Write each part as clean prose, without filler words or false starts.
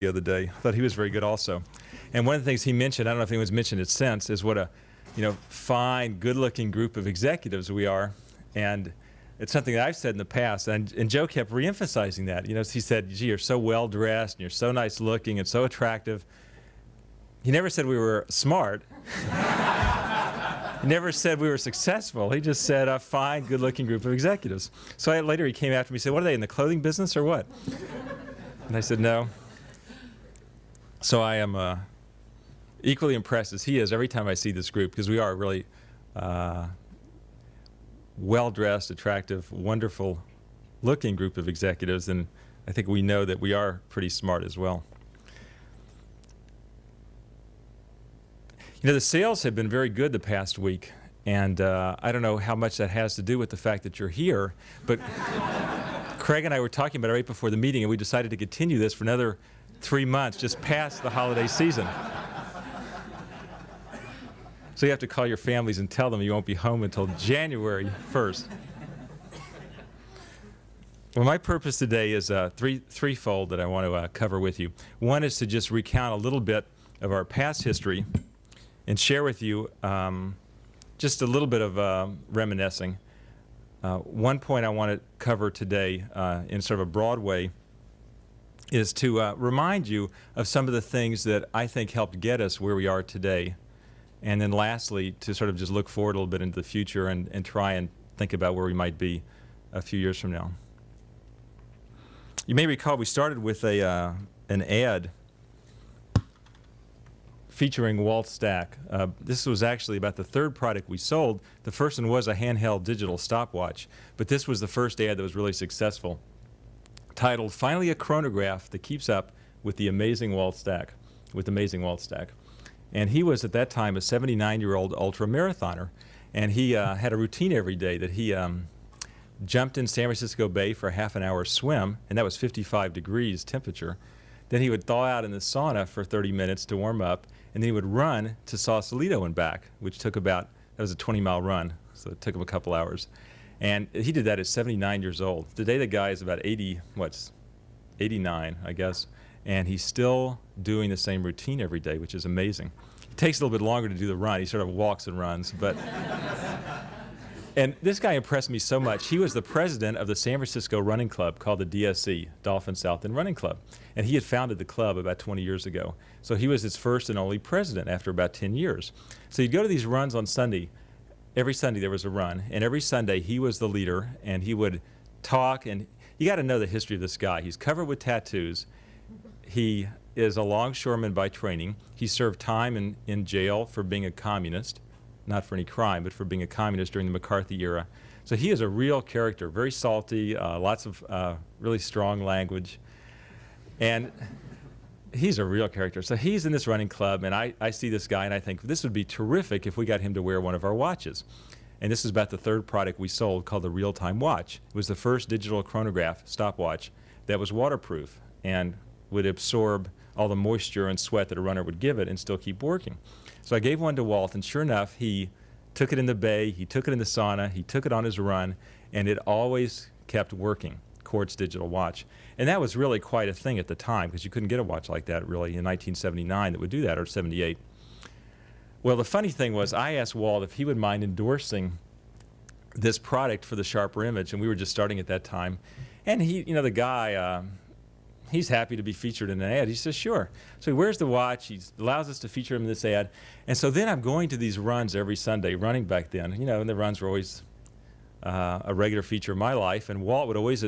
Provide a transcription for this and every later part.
the other day. I thought he was very good also. And one of the things he mentioned, I don't know if anyone's mentioned it since, is what a fine, good-looking group of executives we are. And it's something that I've said in the past, and Joe kept re-emphasizing that. He said, gee, you're so well-dressed, and you're so nice-looking, and so attractive. He never said we were smart. He never said we were successful. He just said a fine, good-looking group of executives. So later he came after me and said, what are they, in the clothing business or what? And I said, no. So I am equally impressed as he is every time I see this group, because we are a really well-dressed, attractive, wonderful-looking group of executives, and I think we know that we are pretty smart as well. The sales have been very good the past week, and I don't know how much that has to do with the fact that you're here, but Craig and I were talking about it right before the meeting, and we decided to continue this for another 3 months, just past the holiday season. So you have to call your families and tell them you won't be home until January 1st. Well, my purpose today is threefold that I want to cover with you. One is to just recount a little bit of our past history and share with you just a little bit of reminiscing. One point I want to cover today in sort of a broad way is to remind you of some of the things that I think helped get us where we are today. And then lastly, to sort of just look forward a little bit into the future and try and think about where we might be a few years from now. You may recall we started with an ad featuring Walt Stack. This was actually about the third product we sold. The first one was a handheld digital stopwatch, but this was the first ad that was really successful, titled, "Finally a Chronograph That Keeps Up with the Amazing Walt Stack," And he was at that time a 79-year-old ultra-marathoner, and he had a routine every day that he jumped in San Francisco Bay for a half-an-hour swim, and that was 55 degrees temperature. Then he would thaw out in the sauna for 30 minutes to warm up, and then he would run to Sausalito and back, which took that was a 20-mile run, so it took him a couple hours. And he did that at 79 years old. Today the guy is about 89, I guess, and he's still doing the same routine every day, which is amazing. It takes a little bit longer to do the run. He sort of walks and runs, but... And this guy impressed me so much. He was the president of the San Francisco running club called the DSC, Dolphin South End Running Club. And he had founded the club about 20 years ago. So he was its first and only president after about 10 years. So you'd go to these runs on Sunday. Every Sunday there was a run. And every Sunday he was the leader, and he would talk. And you got to know the history of this guy. He's covered with tattoos. He is a longshoreman by training. He served time in jail for being a communist. Not for any crime, but for being a communist during the McCarthy era. So he is a real character, very salty, lots of really strong language. And he's a real character. So he's in this running club, and I see this guy, and I think this would be terrific if we got him to wear one of our watches. And this is about the third product we sold, called the Real-Time Watch. It was the first digital chronograph stopwatch that was waterproof and would absorb all the moisture and sweat that a runner would give it and still keep working. So I gave one to Walt, and sure enough, he took it in the bay, he took it in the sauna, he took it on his run, and it always kept working, Quartz digital watch. And that was really quite a thing at the time, because you couldn't get a watch like that really in 1979 that would do that, or 78. Well, the funny thing was, I asked Walt if he would mind endorsing this product for the SHRP image, and we were just starting at that time. And he, the guy, he's happy to be featured in an ad. He says, sure. So he wears the watch. He allows us to feature him in this ad. And so then I'm going to these runs every Sunday, running back then. And the runs were always a regular feature of my life. And Walt would always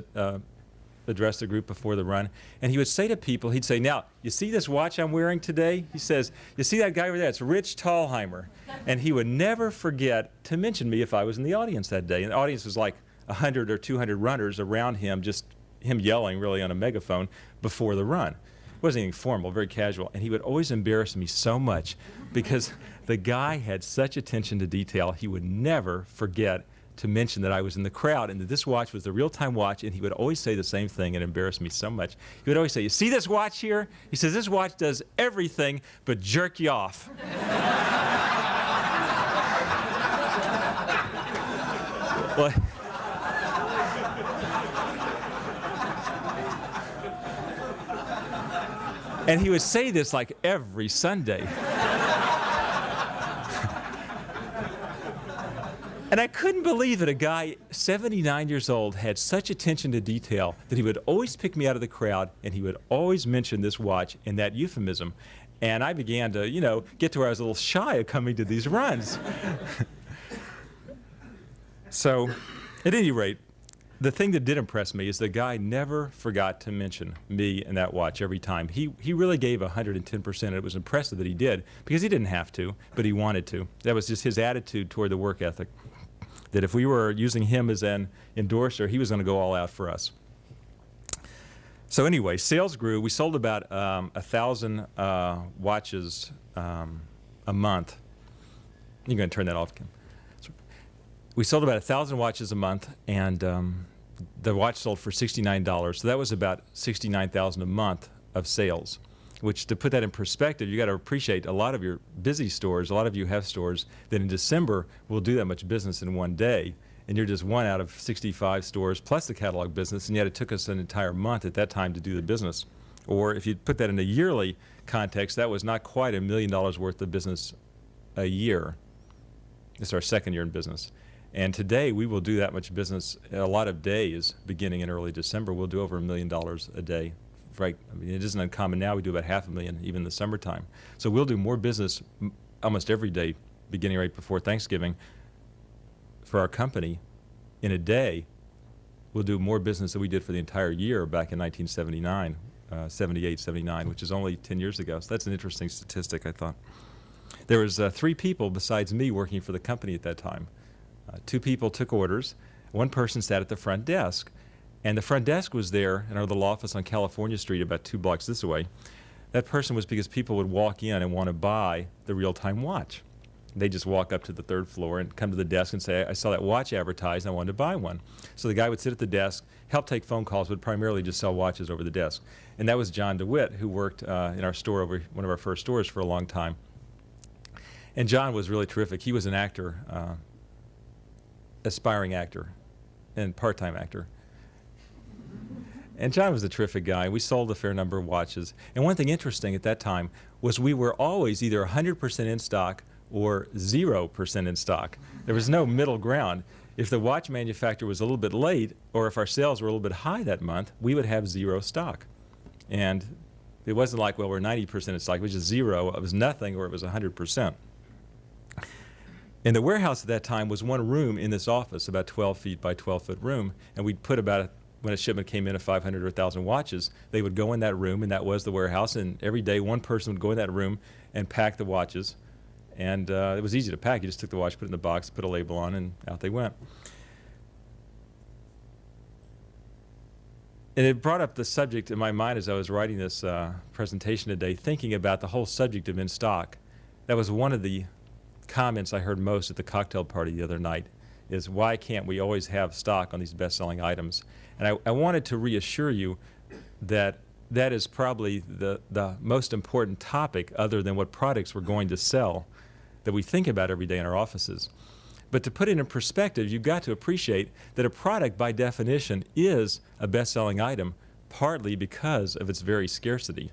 address the group before the run. And he would say to people, he'd say, now, you see this watch I'm wearing today? He says, you see that guy over there? It's Rich Thalheimer. And he would never forget to mention me if I was in the audience that day. And the audience was like 100 or 200 runners around him, just him yelling really on a megaphone before the run. It wasn't anything formal, very casual. And he would always embarrass me so much because the guy had such attention to detail. He would never forget to mention that I was in the crowd and that this watch was the Real-Time Watch, and he would always say the same thing and embarrass me so much. He would always say, you see this watch here? He says, this watch does everything but jerk you off. Well, And he would say this like every Sunday. And I couldn't believe that a guy 79 years old had such attention to detail that he would always pick me out of the crowd and he would always mention this watch and that euphemism. And I began to, get to where I was a little shy of coming to these runs. So, at any rate, the thing that did impress me is the guy never forgot to mention me and that watch every time. He really gave 110%. And it was impressive that he did, because he didn't have to, but he wanted to. That was just his attitude toward the work ethic, that if we were using him as an endorser, he was going to go all out for us. So anyway, sales grew. We sold about 1,000 watches a month. You're going to turn that off, Kim. We sold about 1,000 watches a month, and the watch sold for $69. So that was about $69,000 a month of sales, which, to put that in perspective, you got to appreciate a lot of your busy stores, a lot of you have stores that in December will do that much business in one day, and you're just one out of 65 stores plus the catalog business, and yet it took us an entire month at that time to do the business. Or if you put that in a yearly context, that was not quite $1 million worth of business a year. It's our second year in business. And today we will do that much business a lot of days beginning in early December. We'll do over $1 million a day. Right? I mean, it isn't uncommon now. We do about $500,000 even in the summertime. So we'll do more business almost every day beginning right before Thanksgiving for our company. In a day, we'll do more business than we did for the entire year back in 1979, 78, 79, which is only 10 years ago. So that's an interesting statistic, I thought. There was 3 people besides me working for the company at that time. 2 people took orders. 1 person sat at the front desk. And the front desk was there in our little office on California Street about 2 blocks this way. That person was because people would walk in and want to buy the real-time watch. They just walk up to the 3rd floor and come to the desk and say, I saw that watch advertised and I wanted to buy one. So the guy would sit at the desk, help take phone calls, but primarily just sell watches over the desk. And that was John DeWitt, who worked in our store, over one of our first stores, for a long time. And John was really terrific. He was an actor, aspiring actor and part-time actor. And John was a terrific guy. We sold a fair number of watches. And one thing interesting at that time was we were always either 100% in stock or 0% in stock. There was no middle ground. If the watch manufacturer was a little bit late, or if our sales were a little bit high that month, we would have 0 stock. And it wasn't like, well, we're 90% in stock. It was just 0. It was nothing, or it was 100%. And the warehouse at that time was one room in this office, about 12 feet by 12-foot room, and we'd put about when a shipment came in of 500 or 1,000 watches, they would go in that room, and that was the warehouse, and every day one person would go in that room and pack the watches. And it was easy to pack. You just took the watch, put it in the box, put a label on, and out they went. And it brought up the subject in my mind as I was writing this presentation today, thinking about the whole subject of in stock. That was one of the comments I heard most at the cocktail party the other night, is why can't we always have stock on these best-selling items? And I wanted to reassure you that that is probably the most important topic, other than what products we're going to sell, that we think about every day in our offices. But to put it in perspective, you've got to appreciate that a product, by definition, is a best-selling item, partly because of its very scarcity.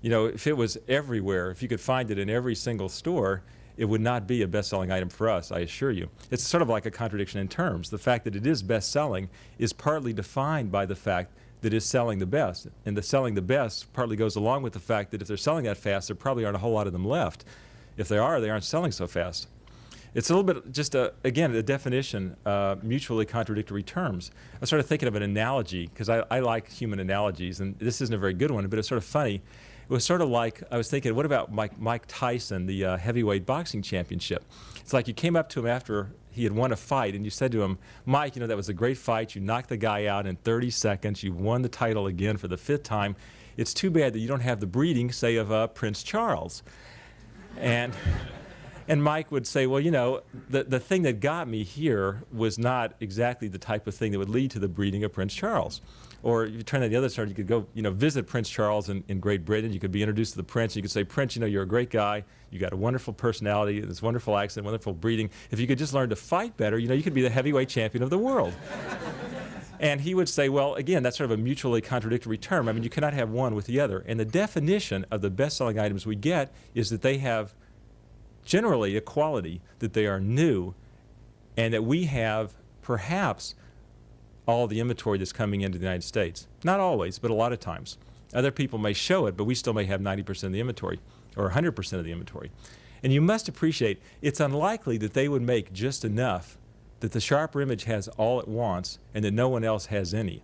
You know, if it was everywhere, if you could find it in every single store, it would not be a best-selling item for us, I assure you. It's sort of like a contradiction in terms. The fact that it is best-selling is partly defined by the fact that it's selling the best. And the selling the best partly goes along with the fact that if they're selling that fast, there probably aren't a whole lot of them left. If they are, they aren't selling so fast. It's a little bit just, again, the definition, mutually contradictory terms. I started thinking of an analogy, because I like human analogies, and this isn't a very good one, but it's sort of funny. It was sort of like, I was thinking, what about Mike Tyson, the heavyweight boxing championship? It's like you came up to him after he had won a fight, and you said to him, Mike, you know, that was a great fight. You knocked the guy out in 30 seconds. You won the title again for the 5th time. It's too bad that you don't have the breeding, say, of Prince Charles. And Mike would say, well, you know, the thing that got me here was not exactly the type of thing that would lead to the breeding of Prince Charles. Or if you turn on the other side, you could go, you know, visit Prince Charles in Great Britain. You could be introduced to the Prince. You could say, Prince, you know, you're a great guy. You got a wonderful personality, this wonderful accent, wonderful breeding. If you could just learn to fight better, you know, you could be the heavyweight champion of the world. And he would say, well, again, that's sort of a mutually contradictory term. I mean, you cannot have one with the other. And the definition of the best-selling items we get is that they have generally a quality, that they are new, and that we have perhaps all the inventory that's coming into the United States. Not always, but a lot of times. Other people may show it, but we still may have 90% of the inventory or 100% of the inventory. And you must appreciate it's unlikely that they would make just enough that the SHRP image has all it wants and that no one else has any.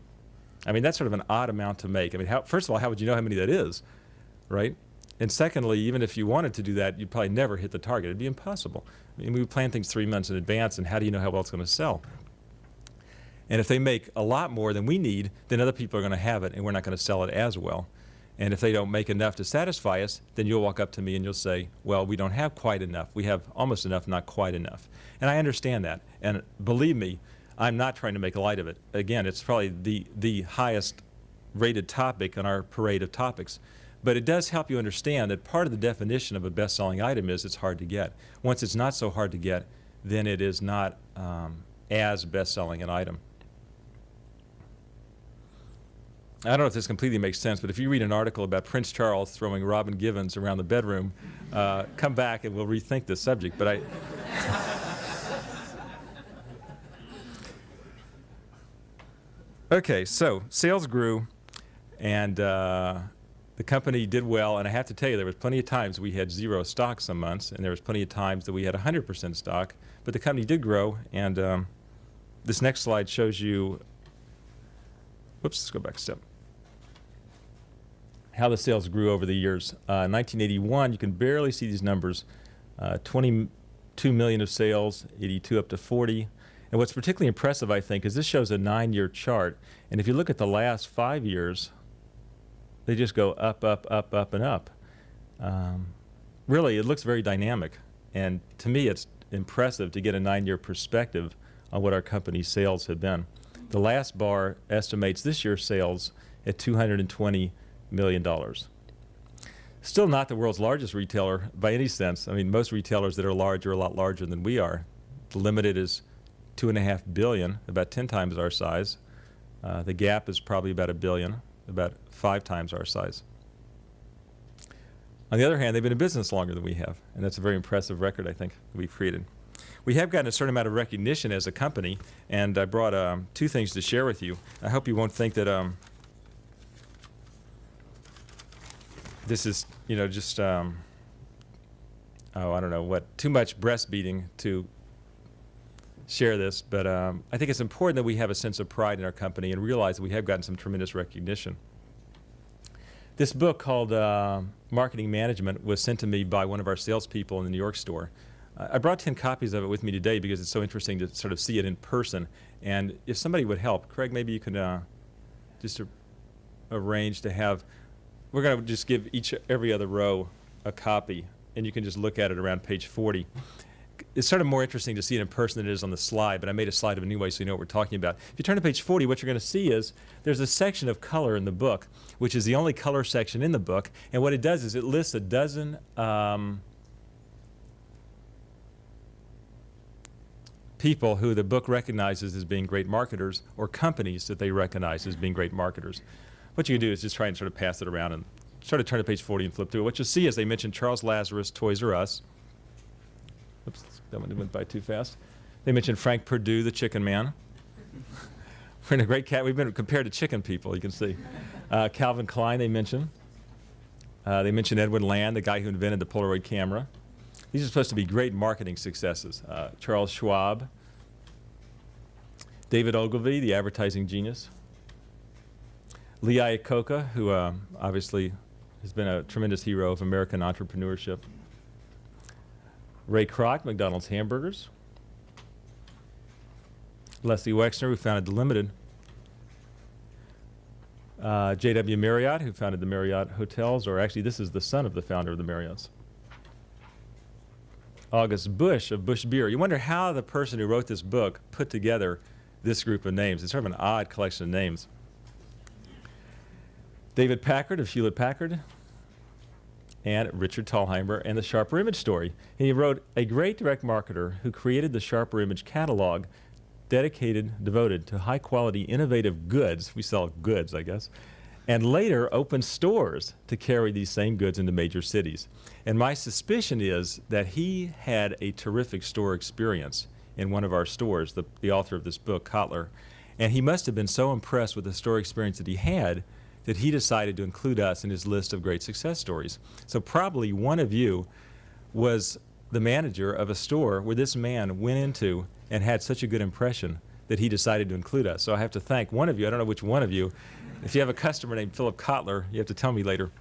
I mean, that's sort of an odd amount to make. I mean, first of all, how would you know how many that is, right? And secondly, even if you wanted to do that, you'd probably never hit the target. It'd be impossible. I mean, we would plan things 3 months in advance, and how do you know how well it's going to sell? And if they make a lot more than we need, then other people are going to have it, and we're not going to sell it as well. And if they don't make enough to satisfy us, then you'll walk up to me and you'll say, well, we don't have quite enough. We have almost enough, not quite enough. And I understand that. And believe me, I'm not trying to make light of it. Again, it's probably the highest rated topic on our parade of topics. But it does help you understand that part of the definition of a best-selling item is it's hard to get. Once it's not so hard to get, then it is not as best-selling an item. I don't know if this completely makes sense, but if you read an article about Prince Charles throwing Robin Givens around the bedroom, come back and we'll rethink this subject. But Okay, so sales grew, and the company did well. And I have to tell you, there was plenty of times we had zero stock some months, and there was plenty of times that we had 100% stock. But the company did grow, and this next slide shows you. Whoops, let's go back a step. How the sales grew over the years. In 1981, you can barely see these numbers. 22 million of sales, 82 up to 40. And what's particularly impressive, I think, is this shows a 9-year chart. And if you look at the last 5 years, they just go up, up, up, up, and up. Really, it looks very dynamic. And to me, it's impressive to get a 9-year perspective on what our company's sales have been. The last bar estimates this year's sales at $220 million. Still not the world's largest retailer by any sense. I mean, most retailers that are large are a lot larger than we are. The Limited is $2.5 billion, about 10 times our size. The Gap is probably about $1 billion, about 5 times our size. On the other hand, they've been in business longer than we have, and that's a very impressive record, I think, that we've created. We have gotten a certain amount of recognition as a company, and I brought 2 things to share with you. I hope you won't think that this is, just, I don't know what, too much breastbeating to share this, but I think it's important that we have a sense of pride in our company and realize that we have gotten some tremendous recognition. This book called Marketing Management was sent to me by one of our salespeople in the New York store. I brought 10 copies of it with me today because it's so interesting to sort of see it in person. And if somebody would help, Craig, maybe you could just arrange to have, we're going to just give every other row a copy, and you can just look at it around page 40. It's sort of more interesting to see it in person than it is on the slide, but I made a slide of it anyway so you know what we're talking about. If you turn to page 40, what you're going to see is there's a section of color in the book, which is the only color section in the book. And what it does is it lists a dozen people who the book recognizes as being great marketers, or companies that they recognize as being great marketers. What you can do is just try and sort of pass it around and sort of turn to page 40 and flip through it. What you'll see is they mention Charles Lazarus, Toys R Us. Oops, that one went by too fast. They mentioned Frank Perdue, the Chicken Man. We're in a great we've been compared to chicken people, you can see. Calvin Klein they mention. They mention Edwin Land, the guy who invented the Polaroid camera. These are supposed to be great marketing successes. Charles Schwab. David Ogilvy, the advertising genius. Lee Iacocca, who obviously has been a tremendous hero of American entrepreneurship. Ray Kroc, McDonald's Hamburgers. Leslie Wexner, who founded the Limited. J.W. Marriott, who founded the Marriott Hotels, or actually this is the son of the founder of the Marriotts. August Busch of Busch Beer. You wonder how the person who wrote this book put together this group of names. It's sort of an odd collection of names. David Packard of Hewlett-Packard, and Richard Thalheimer and the SHRP Image Story. And he wrote a great direct marketer who created the SHRP Image catalog devoted to high-quality, innovative goods. We sell goods, I guess. And later opened stores to carry these same goods into major cities. And my suspicion is that he had a terrific store experience in one of our stores, the author of this book, Kotler. And he must have been so impressed with the store experience that he had that he decided to include us in his list of great success stories. So probably one of you was the manager of a store where this man went into and had such a good impression that he decided to include us. So I have to thank one of you. I don't know which one of you. If you have a customer named Philip Kotler, you have to tell me later.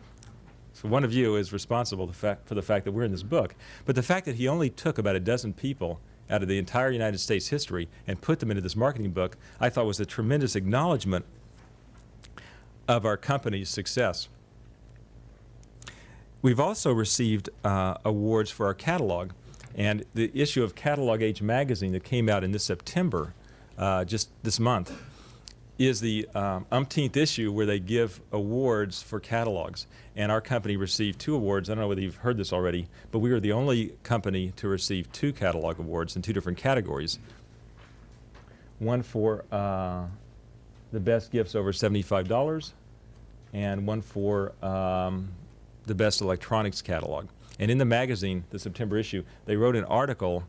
So one of you is responsible for the fact that we're in this book. But the fact that he only took about a dozen people out of the entire United States history and put them into this marketing book, I thought was a tremendous acknowledgement of our company's success. We've also received awards for our catalog. And the issue of Catalog Age magazine that came out in this September, just this month, is the umpteenth issue where they give awards for catalogs. And our company received 2 awards. I don't know whether you've heard this already, but we were the only company to receive 2 catalog awards in 2 different categories. One for the best gifts over $75, and one for the best electronics catalog. And in the magazine, the September issue, they wrote an article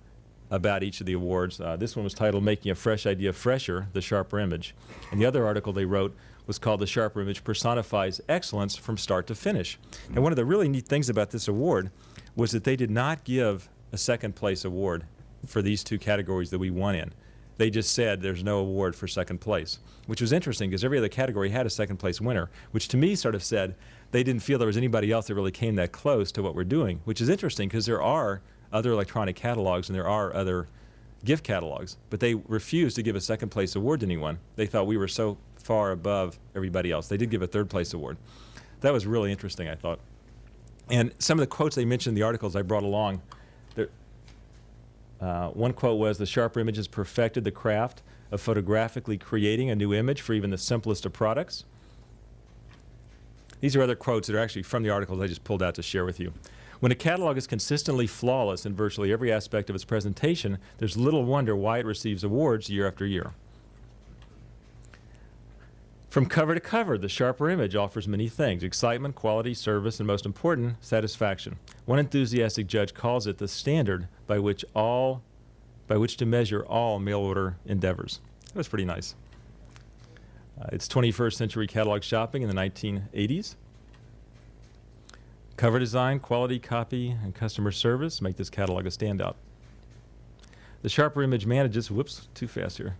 about each of the awards. This one was titled Making a Fresh Idea Fresher, the Sharper Image. And the other article they wrote was called The Sharper Image Personifies Excellence from Start to Finish. And one of the really neat things about this award was that they did not give a second place award for these 2 categories that we won in. They just said there's no award for second place, which was interesting because every other category had a second place winner, which to me sort of said they didn't feel there was anybody else that really came that close to what we're doing, which is interesting because there are other electronic catalogs and there are other gift catalogs, but they refused to give a second place award to anyone. They thought we were so far above everybody else. They did give a third place award. That was really interesting, I thought. And some of the quotes they mentioned in the articles I brought along, one quote was, "The Sharper Image has perfected the craft of photographically creating a new image for even the simplest of products." These are other quotes that are actually from the articles I just pulled out to share with you. "When a catalog is consistently flawless in virtually every aspect of its presentation, there's little wonder why it receives awards year after year." "From cover to cover, the Sharper Image offers many things: excitement, quality, service, and most important, satisfaction. One enthusiastic judge calls it the standard by which to measure all mail order endeavors." That was pretty nice. It's 21st century catalog shopping in the 1980s. "Cover design, quality, copy, and customer service make this catalog a standout. The Sharper Image manages, too fast here.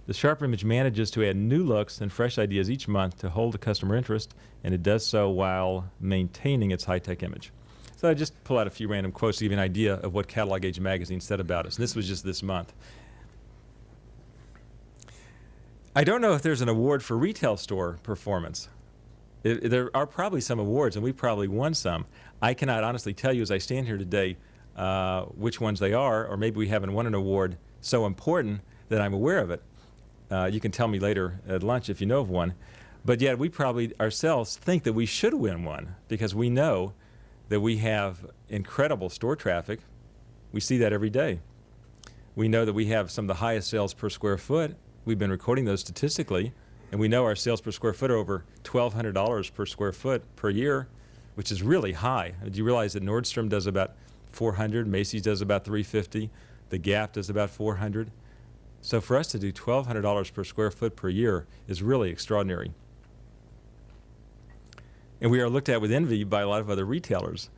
The Sharper Image manages to add new looks and fresh ideas each month to hold the customer interest, and it does so while maintaining its high-tech image." So I just pull out a few random quotes to give you an idea of what Catalog Age magazine said about us. And this was just this month. I don't know if there's an award for retail store performance. There are probably some awards, and we probably won some. I cannot honestly tell you as I stand here today which ones they are, or maybe we haven't won an award so important that I'm aware of it. You can tell me later at lunch if you know of one. But yet we probably ourselves think that we should win one because we know that we have incredible store traffic. We see that every day. We know that we have some of the highest sales per square foot. We've been recording those statistically, and we know our sales per square foot are over $1,200 per square foot per year, which is really high. Do you realize that Nordstrom does about $400, Macy's does about $350, the Gap does about $400? So for us to do $1,200 per square foot per year is really extraordinary. And we are looked at with envy by a lot of other retailers.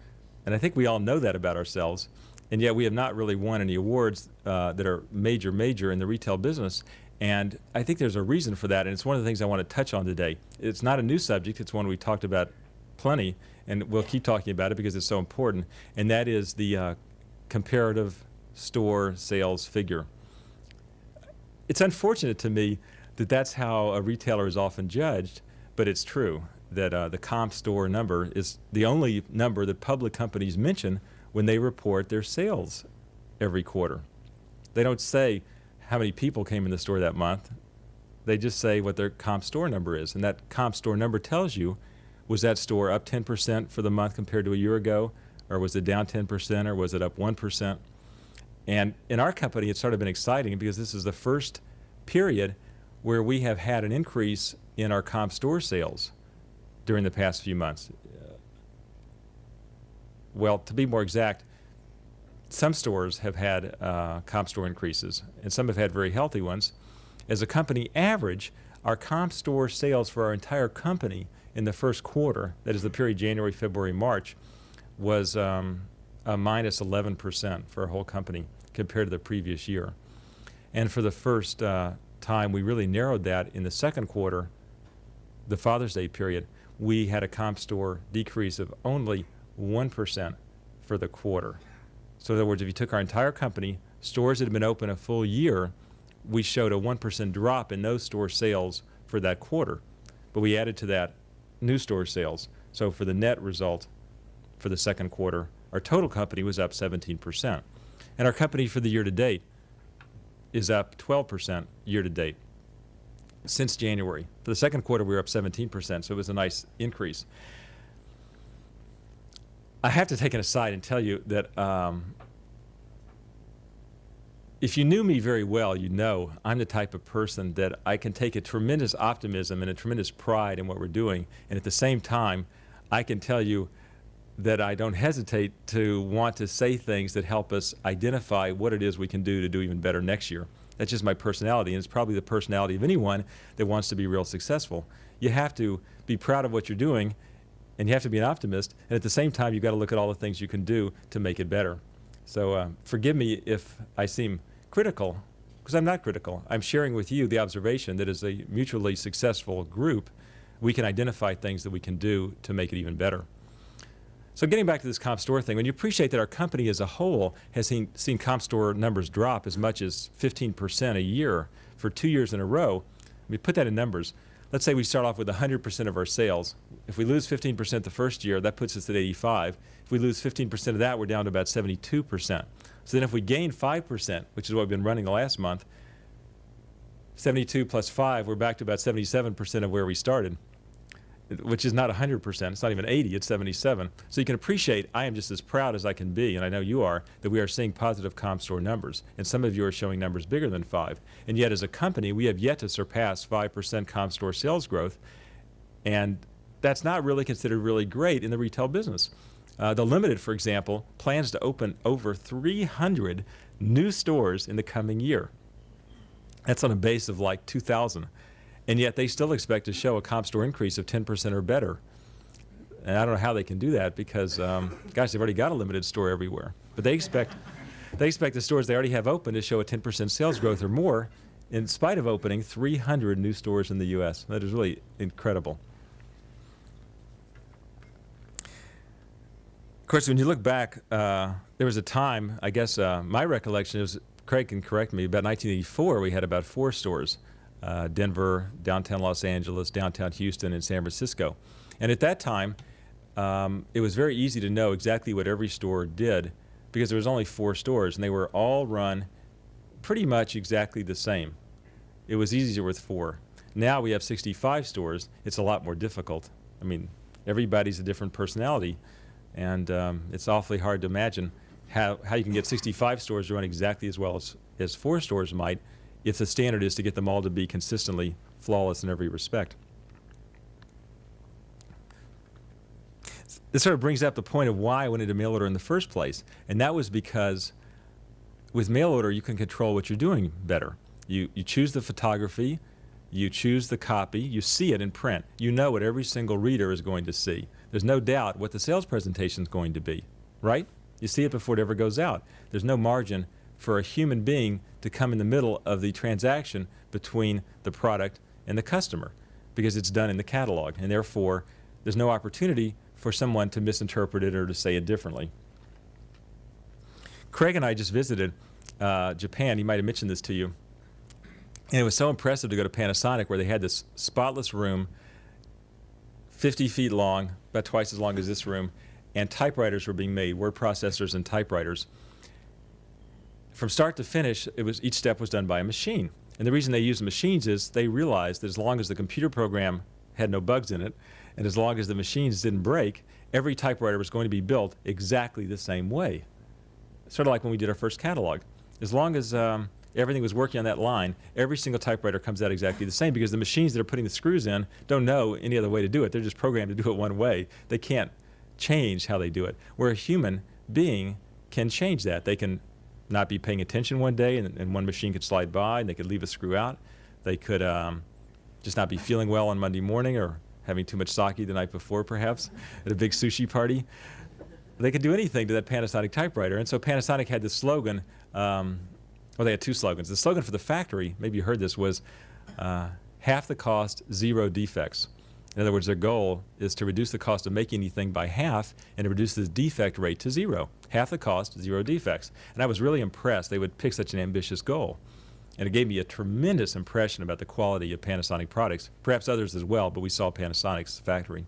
And I think we all know that about ourselves. And yet we have not really won any awards that are major in the retail business. And I think there's a reason for that. And it's one of the things I want to touch on today. It's not a new subject. It's one we talked about plenty. And we'll keep talking about it because it's so important. And that is the comparative store sales figure. It's unfortunate to me that that's how a retailer is often judged, but it's true that the comp store number is the only number that public companies mention when they report their sales every quarter. They don't say how many people came in the store that month. They just say what their comp store number is, and that comp store number tells you, was that store up 10% for the month compared to a year ago, or was it down 10%, or was it up 1%? And in our company, it's sort of been exciting because this is the first period where we have had an increase in our comp store sales during the past few months. Well, to be more exact, some stores have had comp store increases, and some have had very healthy ones. As a company average, our comp store sales for our entire company in the first quarter, that is the period January, February, March, was a minus 11% for our whole company compared to the previous year. And for the first time, we really narrowed that in the second quarter, the Father's Day period. We had a comp store decrease of only 1% for the quarter. So in other words, if you took our entire company, stores that had been open a full year, we showed a 1% drop in those store sales for that quarter. But we added to that new store sales. So for the net result for the second quarter, our total company was up 17%. And our company for the year to date is up 12% year to date since January. For the second quarter, we were up 17%, so it was a nice increase. I have to take an aside and tell you that if you knew me very well, you know I'm the type of person that I can take a tremendous optimism and a tremendous pride in what we're doing, and at the same time, I can tell you that I don't hesitate to want to say things that help us identify what it is we can do to do even better next year. That's just my personality, and it's probably the personality of anyone that wants to be real successful. You have to be proud of what you're doing, and you have to be an optimist, and at the same time, you've got to look at all the things you can do to make it better. So forgive me if I seem critical, because I'm not critical. I'm sharing with you the observation that as a mutually successful group, we can identify things that we can do to make it even better. So getting back to this comp store thing, when you appreciate that our company as a whole has seen comp store numbers drop as much as 15% a year for 2 years in a row, I mean, put that in numbers. Let's say we start off with 100% of our sales. If we lose 15% the first year, that puts us at 85. If we lose 15% of that, we're down to about 72%. So then if we gain 5%, which is what we've been running the last month, 72 plus 5, we're back to about 77% of where we started, which is not 100%. It's not even 80, it's 77. So you can appreciate I am just as proud as I can be, and I know you are, that we are seeing positive comp store numbers. And some of you are showing numbers bigger than 5. And yet as a company, we have yet to surpass 5% comp store sales growth. And that's not really considered really great in the retail business. The Limited, for example, plans to open over 300 new stores in the coming year. That's on a base of like 2,000. And yet they still expect to show a comp store increase of 10% or better. And I don't know how they can do that because, gosh, they've already got a Limited store everywhere. But they expect the stores they already have open to show a 10% sales growth or more in spite of opening 300 new stores in the U.S. That is really incredible. Of course, when you look back, there was a time, I guess my recollection is, Craig can correct me, about 1984 we had about 4 stores. Denver, downtown Los Angeles, downtown Houston, and San Francisco. And at that time, it was very easy to know exactly what every store did because there was only 4 stores, and they were all run pretty much exactly the same. It was easier with 4. Now we have 65 stores. It's a lot more difficult. I mean, everybody's a different personality, and it's awfully hard to imagine how you can get 65 stores to run exactly as well as 4 stores might if the standard is to get them all to be consistently flawless in every respect. This sort of brings up the point of why I went into mail order in the first place, and that was because with mail order you can control what you're doing better. You choose the photography, you choose the copy, you see it in print. You know what every single reader is going to see. There's no doubt what the sales presentation is going to be, right? You see it before it ever goes out. There's no margin for a human being to come in the middle of the transaction between the product and the customer because it's done in the catalog, and therefore there's no opportunity for someone to misinterpret it or to say it differently. Craig and I just visited Japan. He might have mentioned this to you. And it was so impressive to go to Panasonic where they had this spotless room, 50 feet long, about twice as long as this room, and typewriters were being made, word processors and typewriters. From start to finish, each step was done by a machine. And the reason they used machines is they realized that as long as the computer program had no bugs in it, and as long as the machines didn't break, every typewriter was going to be built exactly the same way. Sort of like when we did our first catalog. As long as everything was working on that line, every single typewriter comes out exactly the same because the machines that are putting the screws in don't know any other way to do it. They're just programmed to do it one way. They can't change how they do it. Where a human being can change that. They can not be paying attention one day and one machine could slide by and they could leave a screw out. They could just not be feeling well on Monday morning or having too much sake the night before perhaps at a big sushi party. They could do anything to that Panasonic typewriter. And so Panasonic had this slogan, well, they had two slogans. The slogan for the factory, maybe you heard this, was half the cost, zero defects. In other words, their goal is to reduce the cost of making anything by half and to reduce the defect rate to zero. Half the cost, zero defects. And I was really impressed they would pick such an ambitious goal. And it gave me a tremendous impression about the quality of Panasonic products, perhaps others as well, but we saw Panasonic's factory.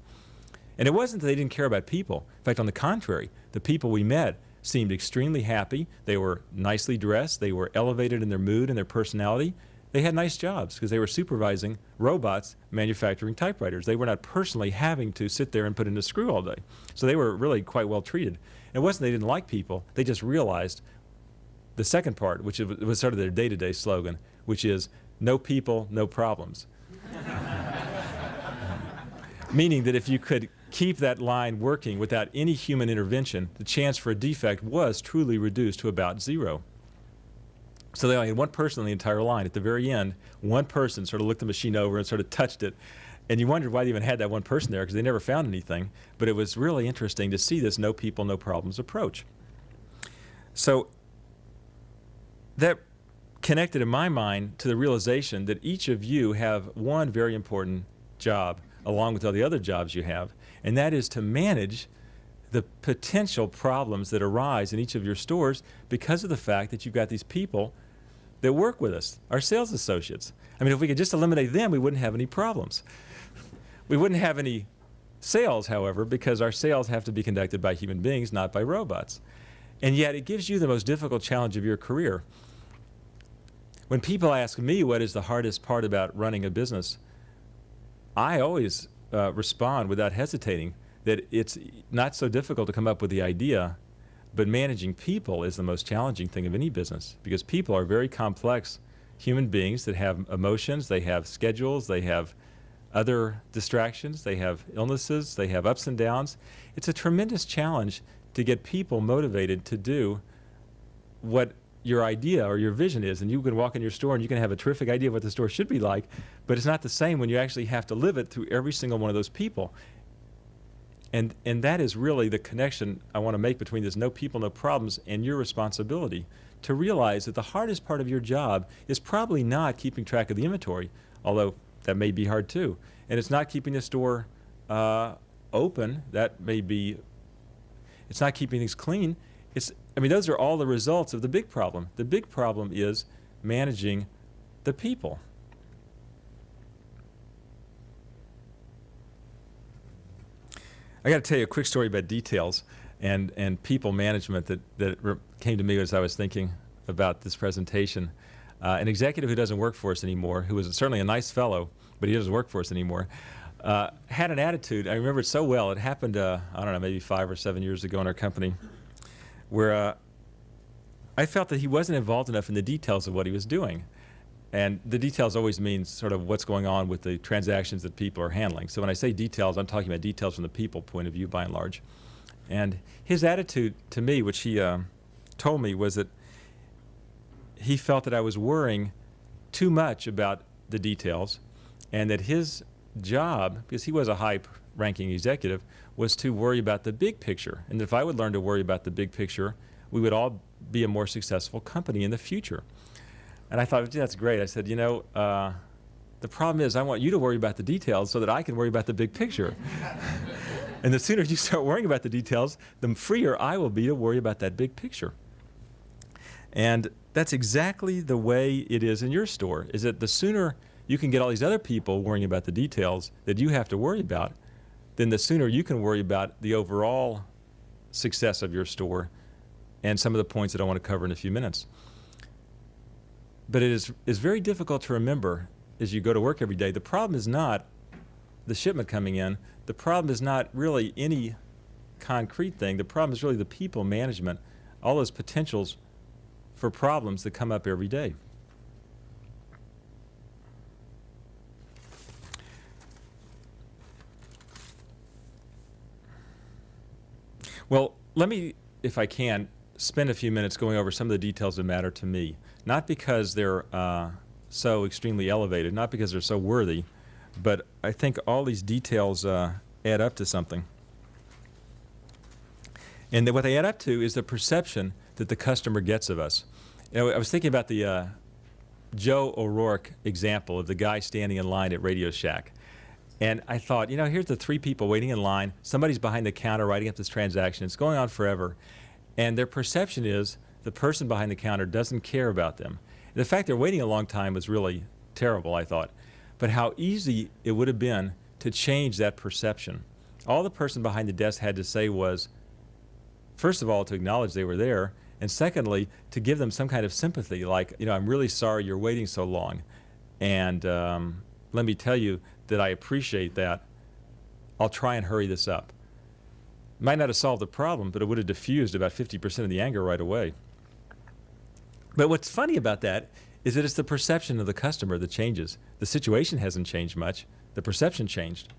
And it wasn't that they didn't care about people. In fact, on the contrary, the people we met seemed extremely happy. They were nicely dressed. They were elevated in their mood and their personality. They had nice jobs because they were supervising robots manufacturing typewriters. They were not personally having to sit there and put in a screw all day. So they were really quite well treated. And it wasn't they didn't like people. They just realized the second part, which was sort of their day-to-day slogan, which is no people, no problems. Meaning that if you could keep that line working without any human intervention, the chance for a defect was truly reduced to about zero. So they only had one person on the entire line. At the very end, one person sort of looked the machine over and sort of touched it. And you wondered why they even had that one person there because they never found anything. But it was really interesting to see this no people, no problems approach. So that connected in my mind to the realization that each of you have one very important job along with all the other jobs you have, and that is to manage the potential problems that arise in each of your stores because of the fact that you've got these people that work with us, our sales associates. I mean, if we could just eliminate them, we wouldn't have any problems. We wouldn't have any sales, however, because our sales have to be conducted by human beings, not by robots. And yet it gives you the most difficult challenge of your career. When people ask me what is the hardest part about running a business, I always respond without hesitating that it's not so difficult to come up with the idea, but managing people is the most challenging thing of any business because people are very complex human beings that have emotions, they have schedules, they have other distractions, they have illnesses, they have ups and downs. It's a tremendous challenge to get people motivated to do what your idea or your vision is, and you can walk in your store and you can have a terrific idea of what the store should be like, but it's not the same when you actually have to live it through every single one of those people. And that is really the connection I want to make between this no people, no problems and your responsibility to realize that the hardest part of your job is probably not keeping track of the inventory, although that may be hard too. And it's not keeping the store open. That may be, it's not keeping things clean. I mean, those are all the results of the big problem. The big problem is managing the people. I got to tell you a quick story about details and people management that came to me as I was thinking about this presentation. An executive who doesn't work for us anymore, who was certainly a nice fellow, but he doesn't work for us anymore, had an attitude. I remember it so well. It happened, I don't know, maybe 5 or 7 years ago in our company, where I felt that he wasn't involved enough in the details of what he was doing. And the details always means sort of what's going on with the transactions that people are handling. So when I say details, I'm talking about details from the people point of view by and large. And his attitude to me, which he told me, was that he felt that I was worrying too much about the details and that his job, because he was a high-ranking executive, was to worry about the big picture. And if I would learn to worry about the big picture, we would all be a more successful company in the future. And I thought, that's great. I said, the problem is I want you to worry about the details so that I can worry about the big picture. And the sooner you start worrying about the details, the freer I will be to worry about that big picture. And that's exactly the way it is in your store, is that the sooner you can get all these other people worrying about the details that you have to worry about, then the sooner you can worry about the overall success of your store and some of the points that I want to cover in a few minutes. But it is very difficult to remember as you go to work every day. The problem is not the shipment coming in. The problem is not really any concrete thing. The problem is really the people management, all those potentials for problems that come up every day. Well, let me, if I can, spend a few minutes going over some of the details that matter to me. Not because they're so extremely elevated, not because they're so worthy, but I think all these details add up to something. And what they add up to is the perception that the customer gets of us. You know, I was thinking about the Joe O'Rourke example of the guy standing in line at Radio Shack. And I thought, you know, here's the 3 people waiting in line. Somebody's behind the counter writing up this transaction. It's going on forever. And their perception is the person behind the counter doesn't care about them. And the fact they're waiting a long time was really terrible, I thought. But how easy it would have been to change that perception. All the person behind the desk had to say was, first of all, to acknowledge they were there, and secondly, to give them some kind of sympathy, like, you know, I'm really sorry you're waiting so long. And let me tell you that I appreciate that. I'll try and hurry this up. Might not have solved the problem, but it would have diffused about 50% of the anger right away. But what's funny about that is that it's the perception of the customer that changes. The situation hasn't changed much. The perception changed.